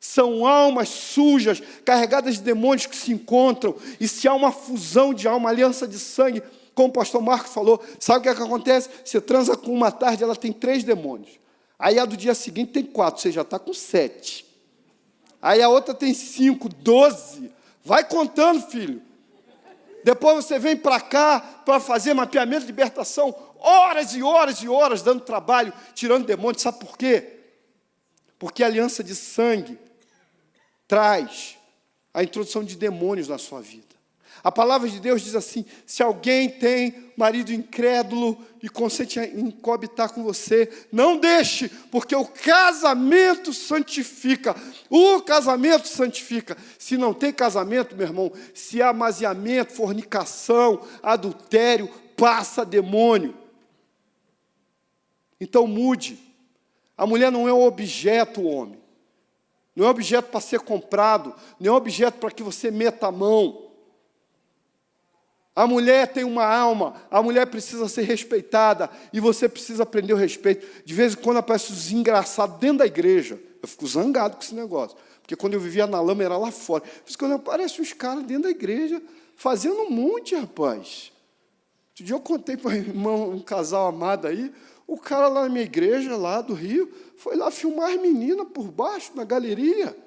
São almas sujas, carregadas de demônios que se encontram. E se há uma fusão de alma, aliança de sangue, como o pastor Marcos falou, sabe o que acontece? Você transa com uma tarde, ela tem 3 demônios. Aí a do dia seguinte tem 4, você já está com 7. Aí a outra tem 5, 12. Vai contando, filho. Depois você vem para cá para fazer mapeamento de libertação, horas e horas e horas, dando trabalho, tirando demônios. Sabe por quê? Porque a aliança de sangue traz a introdução de demônios na sua vida. A palavra de Deus diz assim, se alguém tem marido incrédulo e consente em coabitar com você, não deixe, porque o casamento santifica. O casamento santifica. Se não tem casamento, meu irmão, se há amaziamento, fornicação, adultério, passa demônio. Então mude. A mulher não é um objeto, homem. Não é um objeto para ser comprado, não é um objeto para que você meta a mão. A mulher tem uma alma, a mulher precisa ser respeitada e você precisa aprender o respeito. De vez em quando aparece os engraçados dentro da igreja. Eu fico zangado com esse negócio, porque quando eu vivia na lama era lá fora. Mas quando aparecem os caras dentro da igreja fazendo um monte, rapaz. Outro dia eu contei para um casal amado aí, o cara lá na minha igreja, lá do Rio, foi lá filmar as meninas por baixo, na galeria.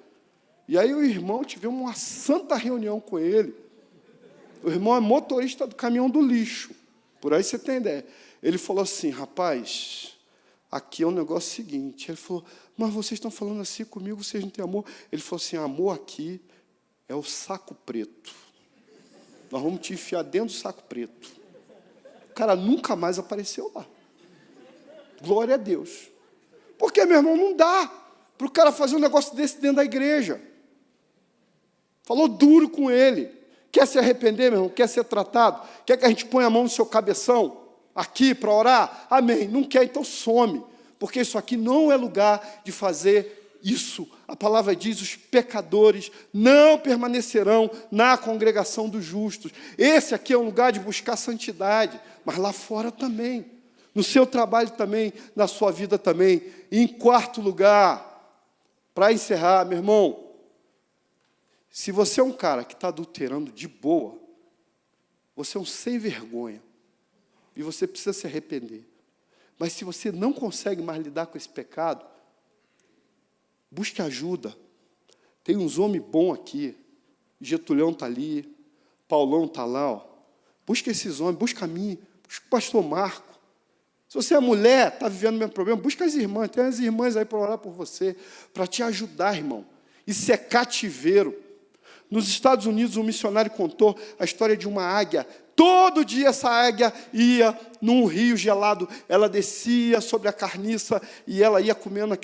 E aí o irmão tivemos uma santa reunião com ele. O irmão é motorista do caminhão do lixo. Por aí você tem ideia. Ele falou assim, rapaz, aqui é um negócio seguinte. Ele falou, mas vocês estão falando assim comigo, vocês não têm amor. Ele falou assim, amor aqui é o saco preto. Nós vamos te enfiar dentro do saco preto. O cara nunca mais apareceu lá. Glória a Deus. Porque, meu irmão, não dá para o cara fazer um negócio desse dentro da igreja. Falou duro com ele. Quer se arrepender, meu irmão? Quer ser tratado? Quer que a gente ponha a mão no seu cabeção? Aqui, para orar? Amém. Não quer, então some. Porque isso aqui não é lugar de fazer isso. A palavra diz, os pecadores não permanecerão na congregação dos justos. Esse aqui é um lugar de buscar santidade. Mas lá fora também. No seu trabalho também, na sua vida também. E em quarto lugar, para encerrar, meu irmão, se você é um cara que está adulterando de boa, você é um sem vergonha. E você precisa se arrepender. Mas se você não consegue mais lidar com esse pecado, busque ajuda. Tem uns homens bons aqui. Getulhão está ali, Paulão está lá, ó. Busca esses homens, busca a mim, busca o pastor Marco. Se você é mulher, está vivendo o mesmo problema, busca as irmãs, tem as irmãs aí para orar por você, para te ajudar, irmão. Isso é cativeiro. Nos Estados Unidos, um missionário contou a história de uma águia. Todo dia essa águia ia num rio gelado, ela descia sobre a carniça e ela ia comendo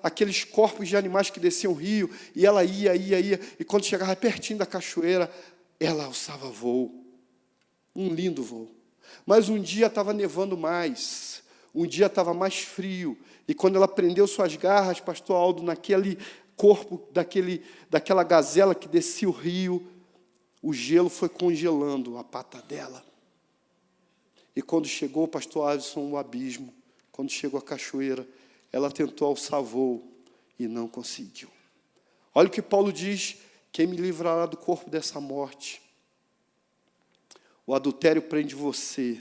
aqueles corpos de animais que desciam o rio, e ela ia, e quando chegava pertinho da cachoeira, ela alçava voo. Um lindo voo. Mas um dia estava nevando mais, um dia estava mais frio, e quando ela prendeu suas garras, pastor Aldo, naquele corpo daquela gazela que descia o rio, o gelo foi congelando a pata dela. E quando chegou, pastor Alisson, o abismo, quando chegou a cachoeira, ela tentou alçar voo e não conseguiu. Olha o que Paulo diz: quem me livrará do corpo dessa morte? O adultério prende você.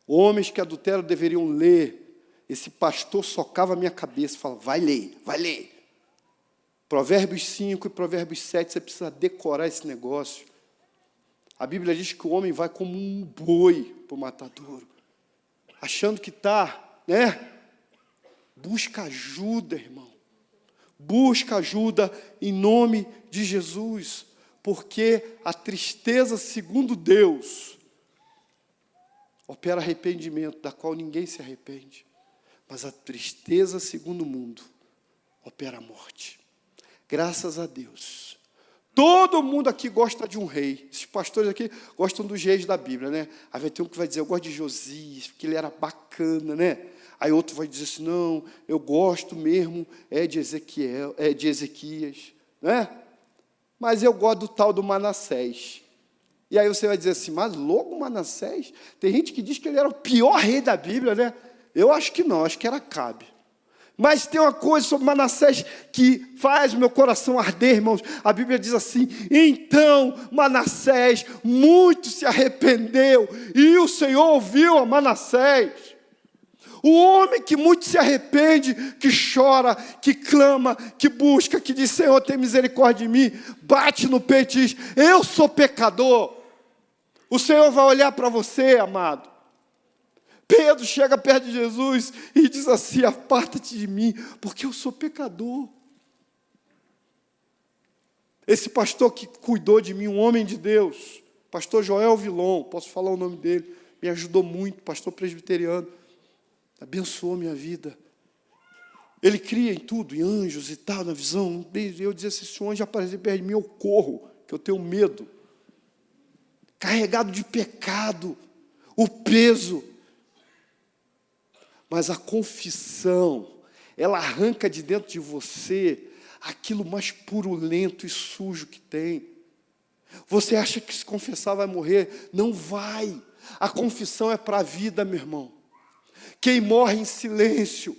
Homens que adulteram deveriam ler. Esse pastor socava a minha cabeça e falava: vai ler, vai ler. Provérbios 5 e Provérbios 7, você precisa decorar esse negócio. A Bíblia diz que o homem vai como um boi para o matadouro, achando que está, né? Busca ajuda, irmão. Busca ajuda em nome de Jesus, porque a tristeza, segundo Deus, opera arrependimento, da qual ninguém se arrepende. Mas a tristeza, segundo o mundo, opera a morte. Graças a Deus. Todo mundo aqui gosta de um rei. Esses pastores aqui gostam dos reis da Bíblia, né? Aí vai ter um que vai dizer: eu gosto de Josias, porque ele era bacana, né? Aí outro vai dizer assim: não, eu gosto mesmo de Ezequias, né? Mas eu gosto do tal do Manassés. E aí você vai dizer assim: mas logo Manassés? Tem gente que diz que ele era o pior rei da Bíblia, né? Eu acho que não, acho que era Acabe. Mas tem uma coisa sobre Manassés que faz o meu coração arder, irmãos. A Bíblia diz assim: então Manassés muito se arrependeu, e o Senhor ouviu a Manassés. O homem que muito se arrepende, que chora, que clama, que busca, que diz: Senhor, tem misericórdia de mim, bate no peito e diz: eu sou pecador. O Senhor vai olhar para você, amado. Pedro chega perto de Jesus e diz assim: aparta-te de mim, porque eu sou pecador. Esse pastor que cuidou de mim, um homem de Deus, pastor Joel Vilon, posso falar o nome dele, me ajudou muito, pastor presbiteriano, abençoou minha vida. Ele cria em tudo, em anjos e tal, na visão. Eu dizia assim: se um anjo aparecer perto de mim, eu corro, que eu tenho medo. Carregado de pecado, o peso. Mas a confissão, ela arranca de dentro de você aquilo mais purulento e sujo que tem. Você acha que se confessar vai morrer? Não vai. A confissão é para a vida, meu irmão. Quem morre em silêncio,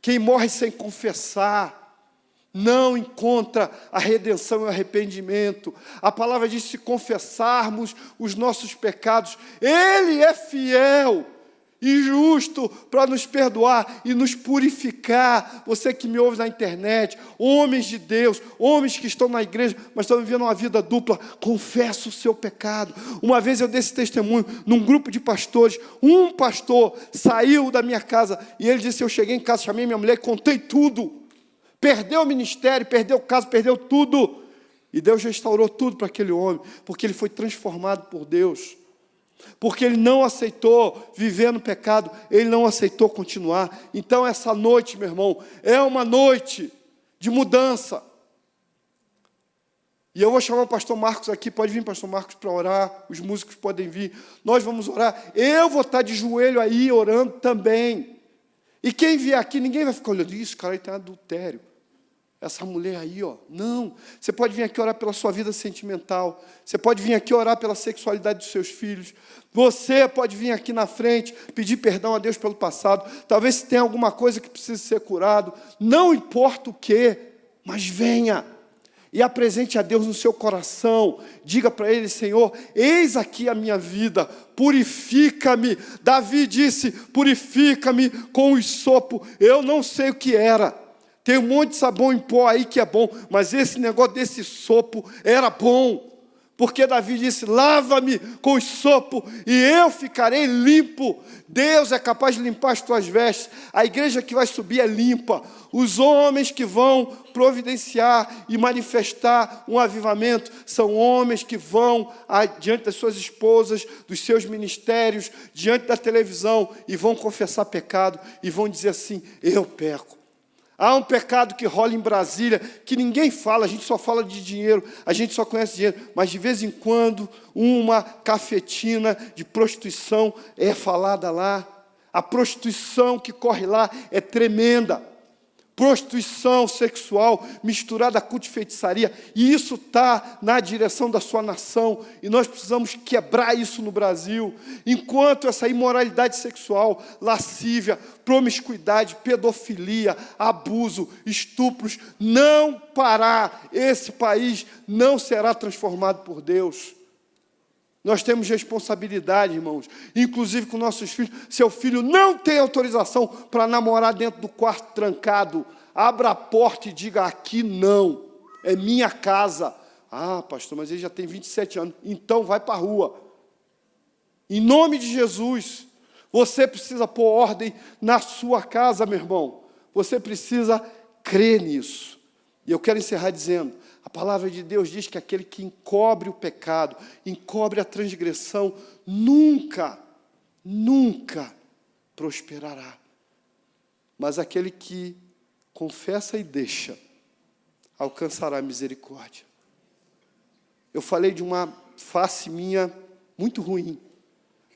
quem morre sem confessar, não encontra a redenção e o arrependimento. A palavra diz: se confessarmos os nossos pecados, Ele é fiel e justo para nos perdoar e nos purificar. Você que me ouve na internet, homens de Deus, homens que estão na igreja, mas estão vivendo uma vida dupla, confessa o seu pecado. Uma vez eu dei esse testemunho num grupo de pastores. Um pastor saiu da minha casa e ele disse: eu cheguei em casa, chamei minha mulher e contei tudo. Perdeu o ministério, perdeu o caso, perdeu tudo. E Deus restaurou tudo para aquele homem, porque ele foi transformado por Deus. Porque ele não aceitou viver no pecado, ele não aceitou continuar. Então essa noite, meu irmão, é uma noite de mudança. E eu vou chamar o pastor Marcos aqui, pode vir pastor Marcos para orar, os músicos podem vir, nós vamos orar. Eu vou estar de joelho aí orando também. E quem vier aqui, ninguém vai ficar olhando: isso, cara, aí tem adultério. Essa mulher aí, ó. Não, você pode vir aqui orar pela sua vida sentimental. Você pode vir aqui orar pela sexualidade dos seus filhos. Você pode vir aqui na frente, pedir perdão a Deus pelo passado. Talvez se tenha alguma coisa que precise ser curado. Não importa o que, mas venha. E apresente a Deus no seu coração. Diga para Ele: Senhor, eis aqui a minha vida, purifica-me. Davi disse: purifica-me com o hisopo. Eu não sei o que era. Tem um monte de sabão em pó aí que é bom, mas esse negócio desse sopo era bom. Porque Davi disse, lava-me com o sopo e eu ficarei limpo. Deus é capaz de limpar as tuas vestes. A igreja que vai subir é limpa. Os homens que vão providenciar e manifestar um avivamento são homens que vão diante das suas esposas, dos seus ministérios, diante da televisão e vão confessar pecado e vão dizer assim, eu peco. Há um pecado que rola em Brasília, que ninguém fala, a gente só fala de dinheiro, a gente só conhece dinheiro, mas de vez em quando uma cafetina de prostituição é falada lá. A prostituição que corre lá é tremenda. Prostituição sexual misturada a culto de feitiçaria, e isso está na direção da sua nação, e nós precisamos quebrar isso no Brasil. Enquanto essa imoralidade sexual, lascívia, promiscuidade, pedofilia, abuso, estupros não parar, esse país não será transformado por Deus. Nós temos responsabilidade, irmãos, inclusive com nossos filhos. Seu filho não tem autorização para namorar dentro do quarto trancado. Abra a porta e diga, aqui não, é minha casa. Ah, pastor, mas ele já tem 27 anos, então vai para a rua. Em nome de Jesus, você precisa pôr ordem na sua casa, meu irmão. Você precisa crer nisso. E eu quero encerrar dizendo, a palavra de Deus diz que aquele que encobre o pecado, encobre a transgressão, nunca prosperará. Mas aquele que confessa e deixa, alcançará misericórdia. Eu falei de uma face minha muito ruim,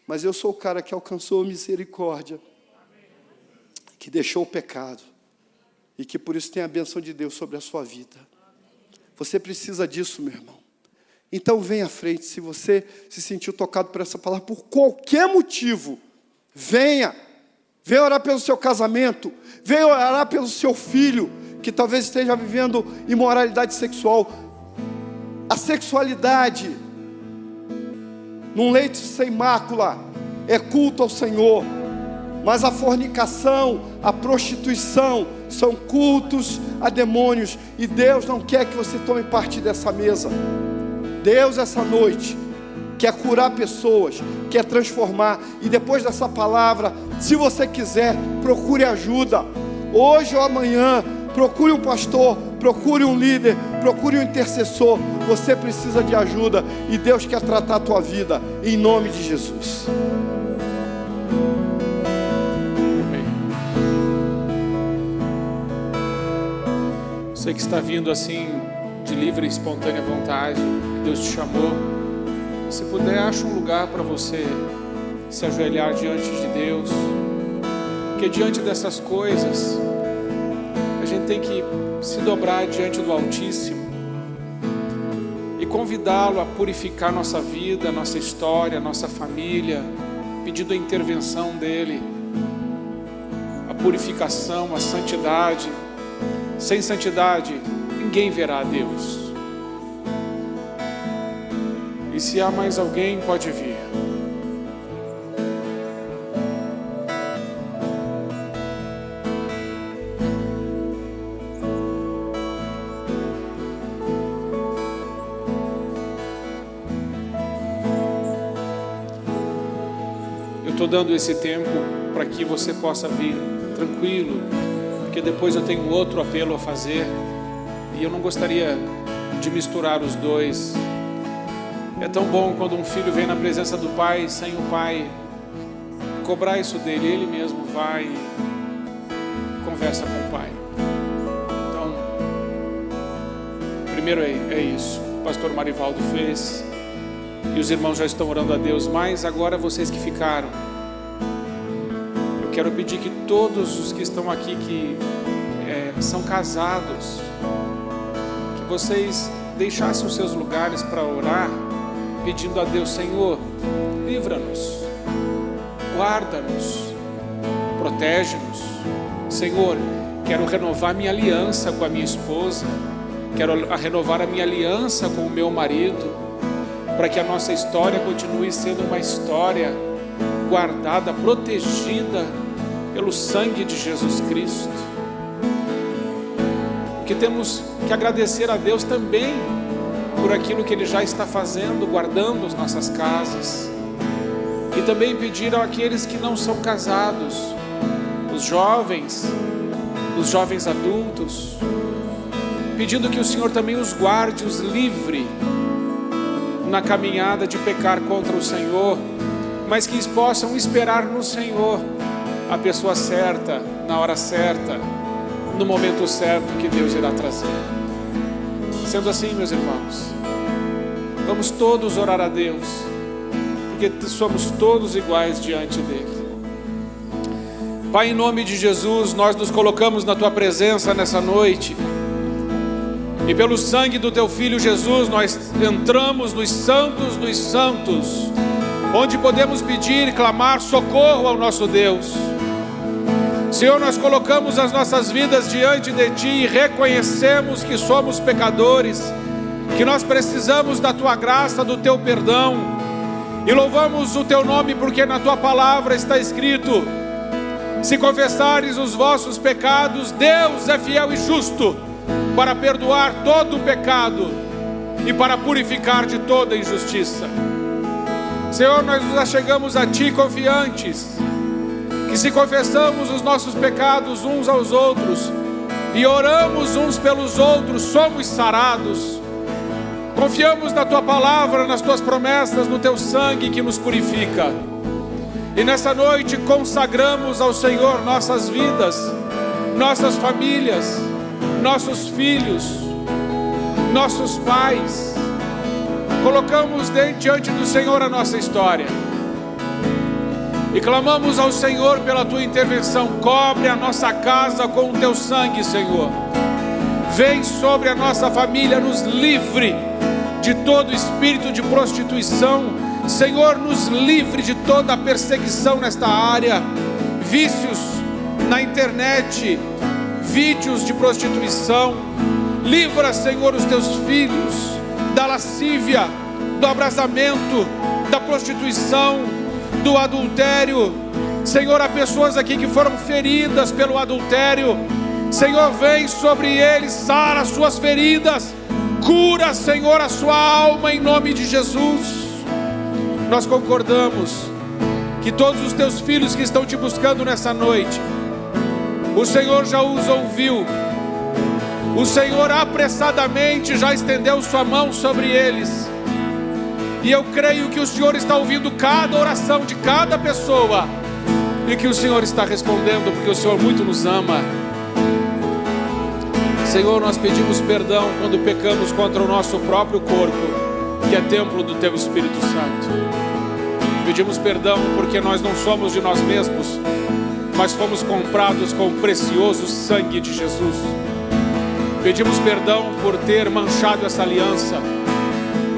mas eu sou o cara que alcançou a misericórdia, que deixou o pecado, e que por isso tem a bênção de Deus sobre a sua vida. Você precisa disso, meu irmão. Então venha à frente, se você se sentiu tocado por essa palavra, por qualquer motivo, venha orar pelo seu casamento, venha orar pelo seu filho, que talvez esteja vivendo imoralidade sexual. A sexualidade, num leito sem mácula, é culto ao Senhor, mas a fornicação, a prostituição, são cultos a demônios, e Deus não quer que você tome parte dessa mesa. Deus, essa noite, quer curar pessoas, quer transformar, e depois dessa palavra, se você quiser, procure ajuda, hoje ou amanhã, procure um pastor, procure um líder, procure um intercessor. Você precisa de ajuda, e Deus quer tratar a tua vida, em nome de Jesus. Você que está vindo assim, de livre e espontânea vontade, que Deus te chamou, se puder, acha um lugar para você se ajoelhar diante de Deus, porque diante dessas coisas, a gente tem que se dobrar diante do Altíssimo e convidá-lo a purificar nossa vida, nossa história, nossa família, pedindo a intervenção dEle, a purificação, a santidade. Sem santidade, ninguém verá a Deus. E se há mais alguém, pode vir. Eu estou dando esse tempo para que você possa vir tranquilo, porque depois eu tenho outro apelo a fazer, e eu não gostaria de misturar os dois. É tão bom quando um filho vem na presença do pai, sem o pai cobrar isso dele, ele mesmo vai e conversa com o pai. Então, primeiro é isso, o pastor Marivaldo fez, e os irmãos já estão orando a Deus, mas agora vocês que ficaram, quero pedir que todos os que estão aqui, que são casados, que vocês deixassem os seus lugares para orar, pedindo a Deus, Senhor, livra-nos, guarda-nos, protege-nos. Senhor, quero renovar minha aliança com a minha esposa, quero renovar a minha aliança com o meu marido, para que a nossa história continue sendo uma história guardada, protegida pelo sangue de Jesus Cristo. que temos que agradecer a Deus também por aquilo que Ele já está fazendo, guardando as nossas casas. E também pedir àqueles que não são casados, os jovens adultos, pedindo que o Senhor também os guarde, os livre na caminhada de pecar contra o Senhor, mas que eles possam esperar no Senhor a pessoa certa, na hora certa, no momento certo que Deus irá trazer. Sendo assim, meus irmãos, vamos todos orar a Deus, porque somos todos iguais diante dEle. Pai, em nome de Jesus, nós nos colocamos na Tua presença nessa noite, e pelo sangue do Teu Filho Jesus, nós entramos nos santos dos santos, onde podemos pedir e clamar socorro ao nosso Deus. Senhor, nós colocamos as nossas vidas diante de Ti e reconhecemos que somos pecadores, que nós precisamos da Tua graça, do Teu perdão, e louvamos o Teu nome porque na Tua palavra está escrito: se confessares os vossos pecados, Deus é fiel e justo para perdoar todo o pecado e para purificar de toda injustiça. Senhor, nós nos achegamos a Ti confiantes, que se confessamos os nossos pecados uns aos outros e oramos uns pelos outros, somos sarados. Confiamos na Tua palavra, nas Tuas promessas, no Teu sangue que nos purifica. E nessa noite consagramos ao Senhor nossas vidas, nossas famílias, nossos filhos, nossos pais. Colocamos diante do Senhor a nossa história e clamamos ao Senhor pela Tua intervenção. Cobre a nossa casa com o Teu sangue, Senhor. Vem sobre a nossa família, nos livre de todo espírito de prostituição. Senhor, nos livre de toda a perseguição nesta área, vícios na internet, vídeos de prostituição. Livra, Senhor, os Teus filhos da lascívia, do abrasamento, da prostituição, do adultério. Senhor, há pessoas aqui que foram feridas pelo adultério. Senhor, vem sobre eles, sara as suas feridas, cura, Senhor, a sua alma em nome de Jesus. Nós concordamos que todos os Teus filhos que estão Te buscando nessa noite, o Senhor já os ouviu, o Senhor apressadamente já estendeu Sua mão sobre eles, e eu creio que o Senhor está ouvindo cada oração de cada pessoa, e que o Senhor está respondendo, porque o Senhor muito nos ama. Senhor, nós pedimos perdão quando pecamos contra o nosso próprio corpo, que é templo do Teu Espírito Santo. Pedimos perdão porque nós não somos de nós mesmos, mas fomos comprados com o precioso sangue de Jesus. Pedimos perdão por ter manchado essa aliança.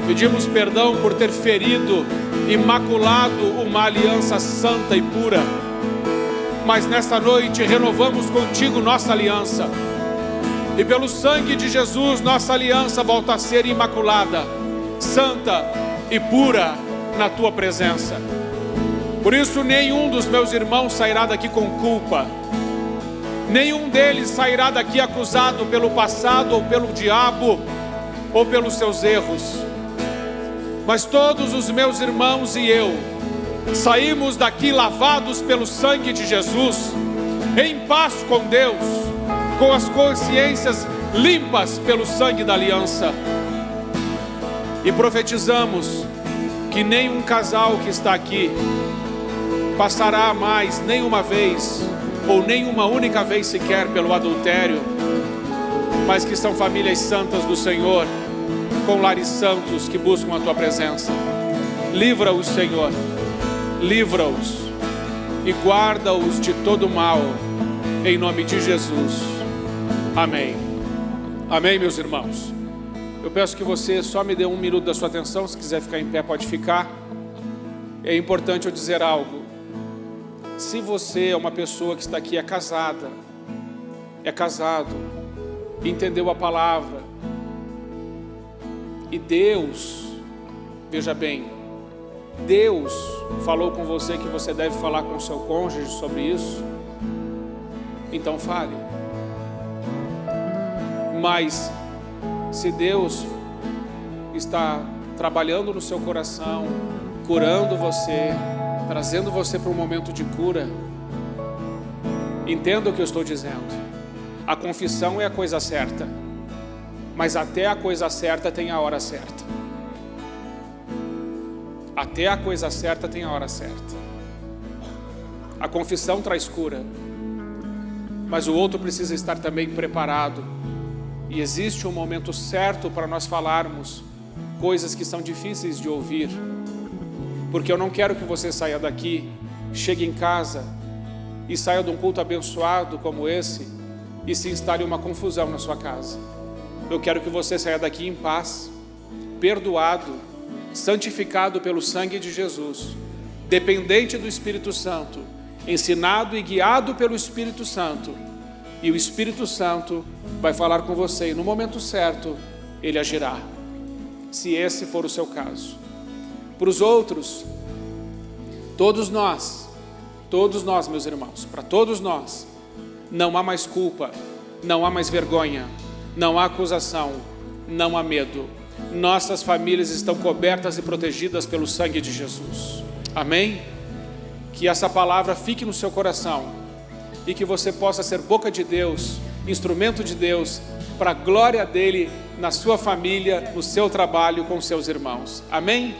Pedimos perdão por ter ferido e maculado uma aliança santa e pura. Mas nesta noite renovamos contigo nossa aliança. E pelo sangue de Jesus, nossa aliança volta a ser imaculada, santa e pura na Tua presença. Por isso nenhum dos meus irmãos sairá daqui com culpa. Nenhum deles sairá daqui acusado pelo passado ou pelo diabo ou pelos seus erros. Mas todos os meus irmãos e eu saímos daqui lavados pelo sangue de Jesus, em paz com Deus, com as consciências limpas pelo sangue da aliança. E profetizamos que nenhum casal que está aqui passará mais nenhuma vez, ou nenhuma única vez sequer, pelo adultério, mas que são famílias santas do Senhor, com lares santos que buscam a Tua presença. Livra-os, Senhor, livra-os e guarda-os de todo mal, em nome de Jesus. Amém. Amém, meus irmãos. Eu peço que você só me dê 1 minuto da sua atenção. Se quiser ficar em pé, pode ficar. É importante eu dizer algo. Se você é uma pessoa que está aqui, é casada, é casado, entendeu a palavra, e Deus, veja bem, Deus falou com você que você deve falar com o seu cônjuge sobre isso, então fale. Mas se Deus está trabalhando no seu coração, curando você, trazendo você para um momento de cura, entenda o que eu estou dizendo. A confissão é a coisa certa, mas até a coisa certa tem a hora certa. Até a coisa certa tem a hora certa. A confissão traz cura, mas o outro precisa estar também preparado. E existe um momento certo para nós falarmos coisas que são difíceis de ouvir, porque eu não quero que você saia daqui, chegue em casa e saia de um culto abençoado como esse e se instale uma confusão na sua casa. Eu quero que você saia daqui em paz, perdoado, santificado pelo sangue de Jesus, dependente do Espírito Santo, ensinado e guiado pelo Espírito Santo, e o Espírito Santo vai falar com você e no momento certo Ele agirá, se esse for o seu caso. Para os outros, todos nós meus irmãos, para todos nós, não há mais culpa, não há mais vergonha, não há acusação, não há medo. Nossas famílias estão cobertas e protegidas pelo sangue de Jesus. Amém? Que essa palavra fique no seu coração e que você possa ser boca de Deus, instrumento de Deus, para a glória dele na sua família, no seu trabalho com seus irmãos. Amém?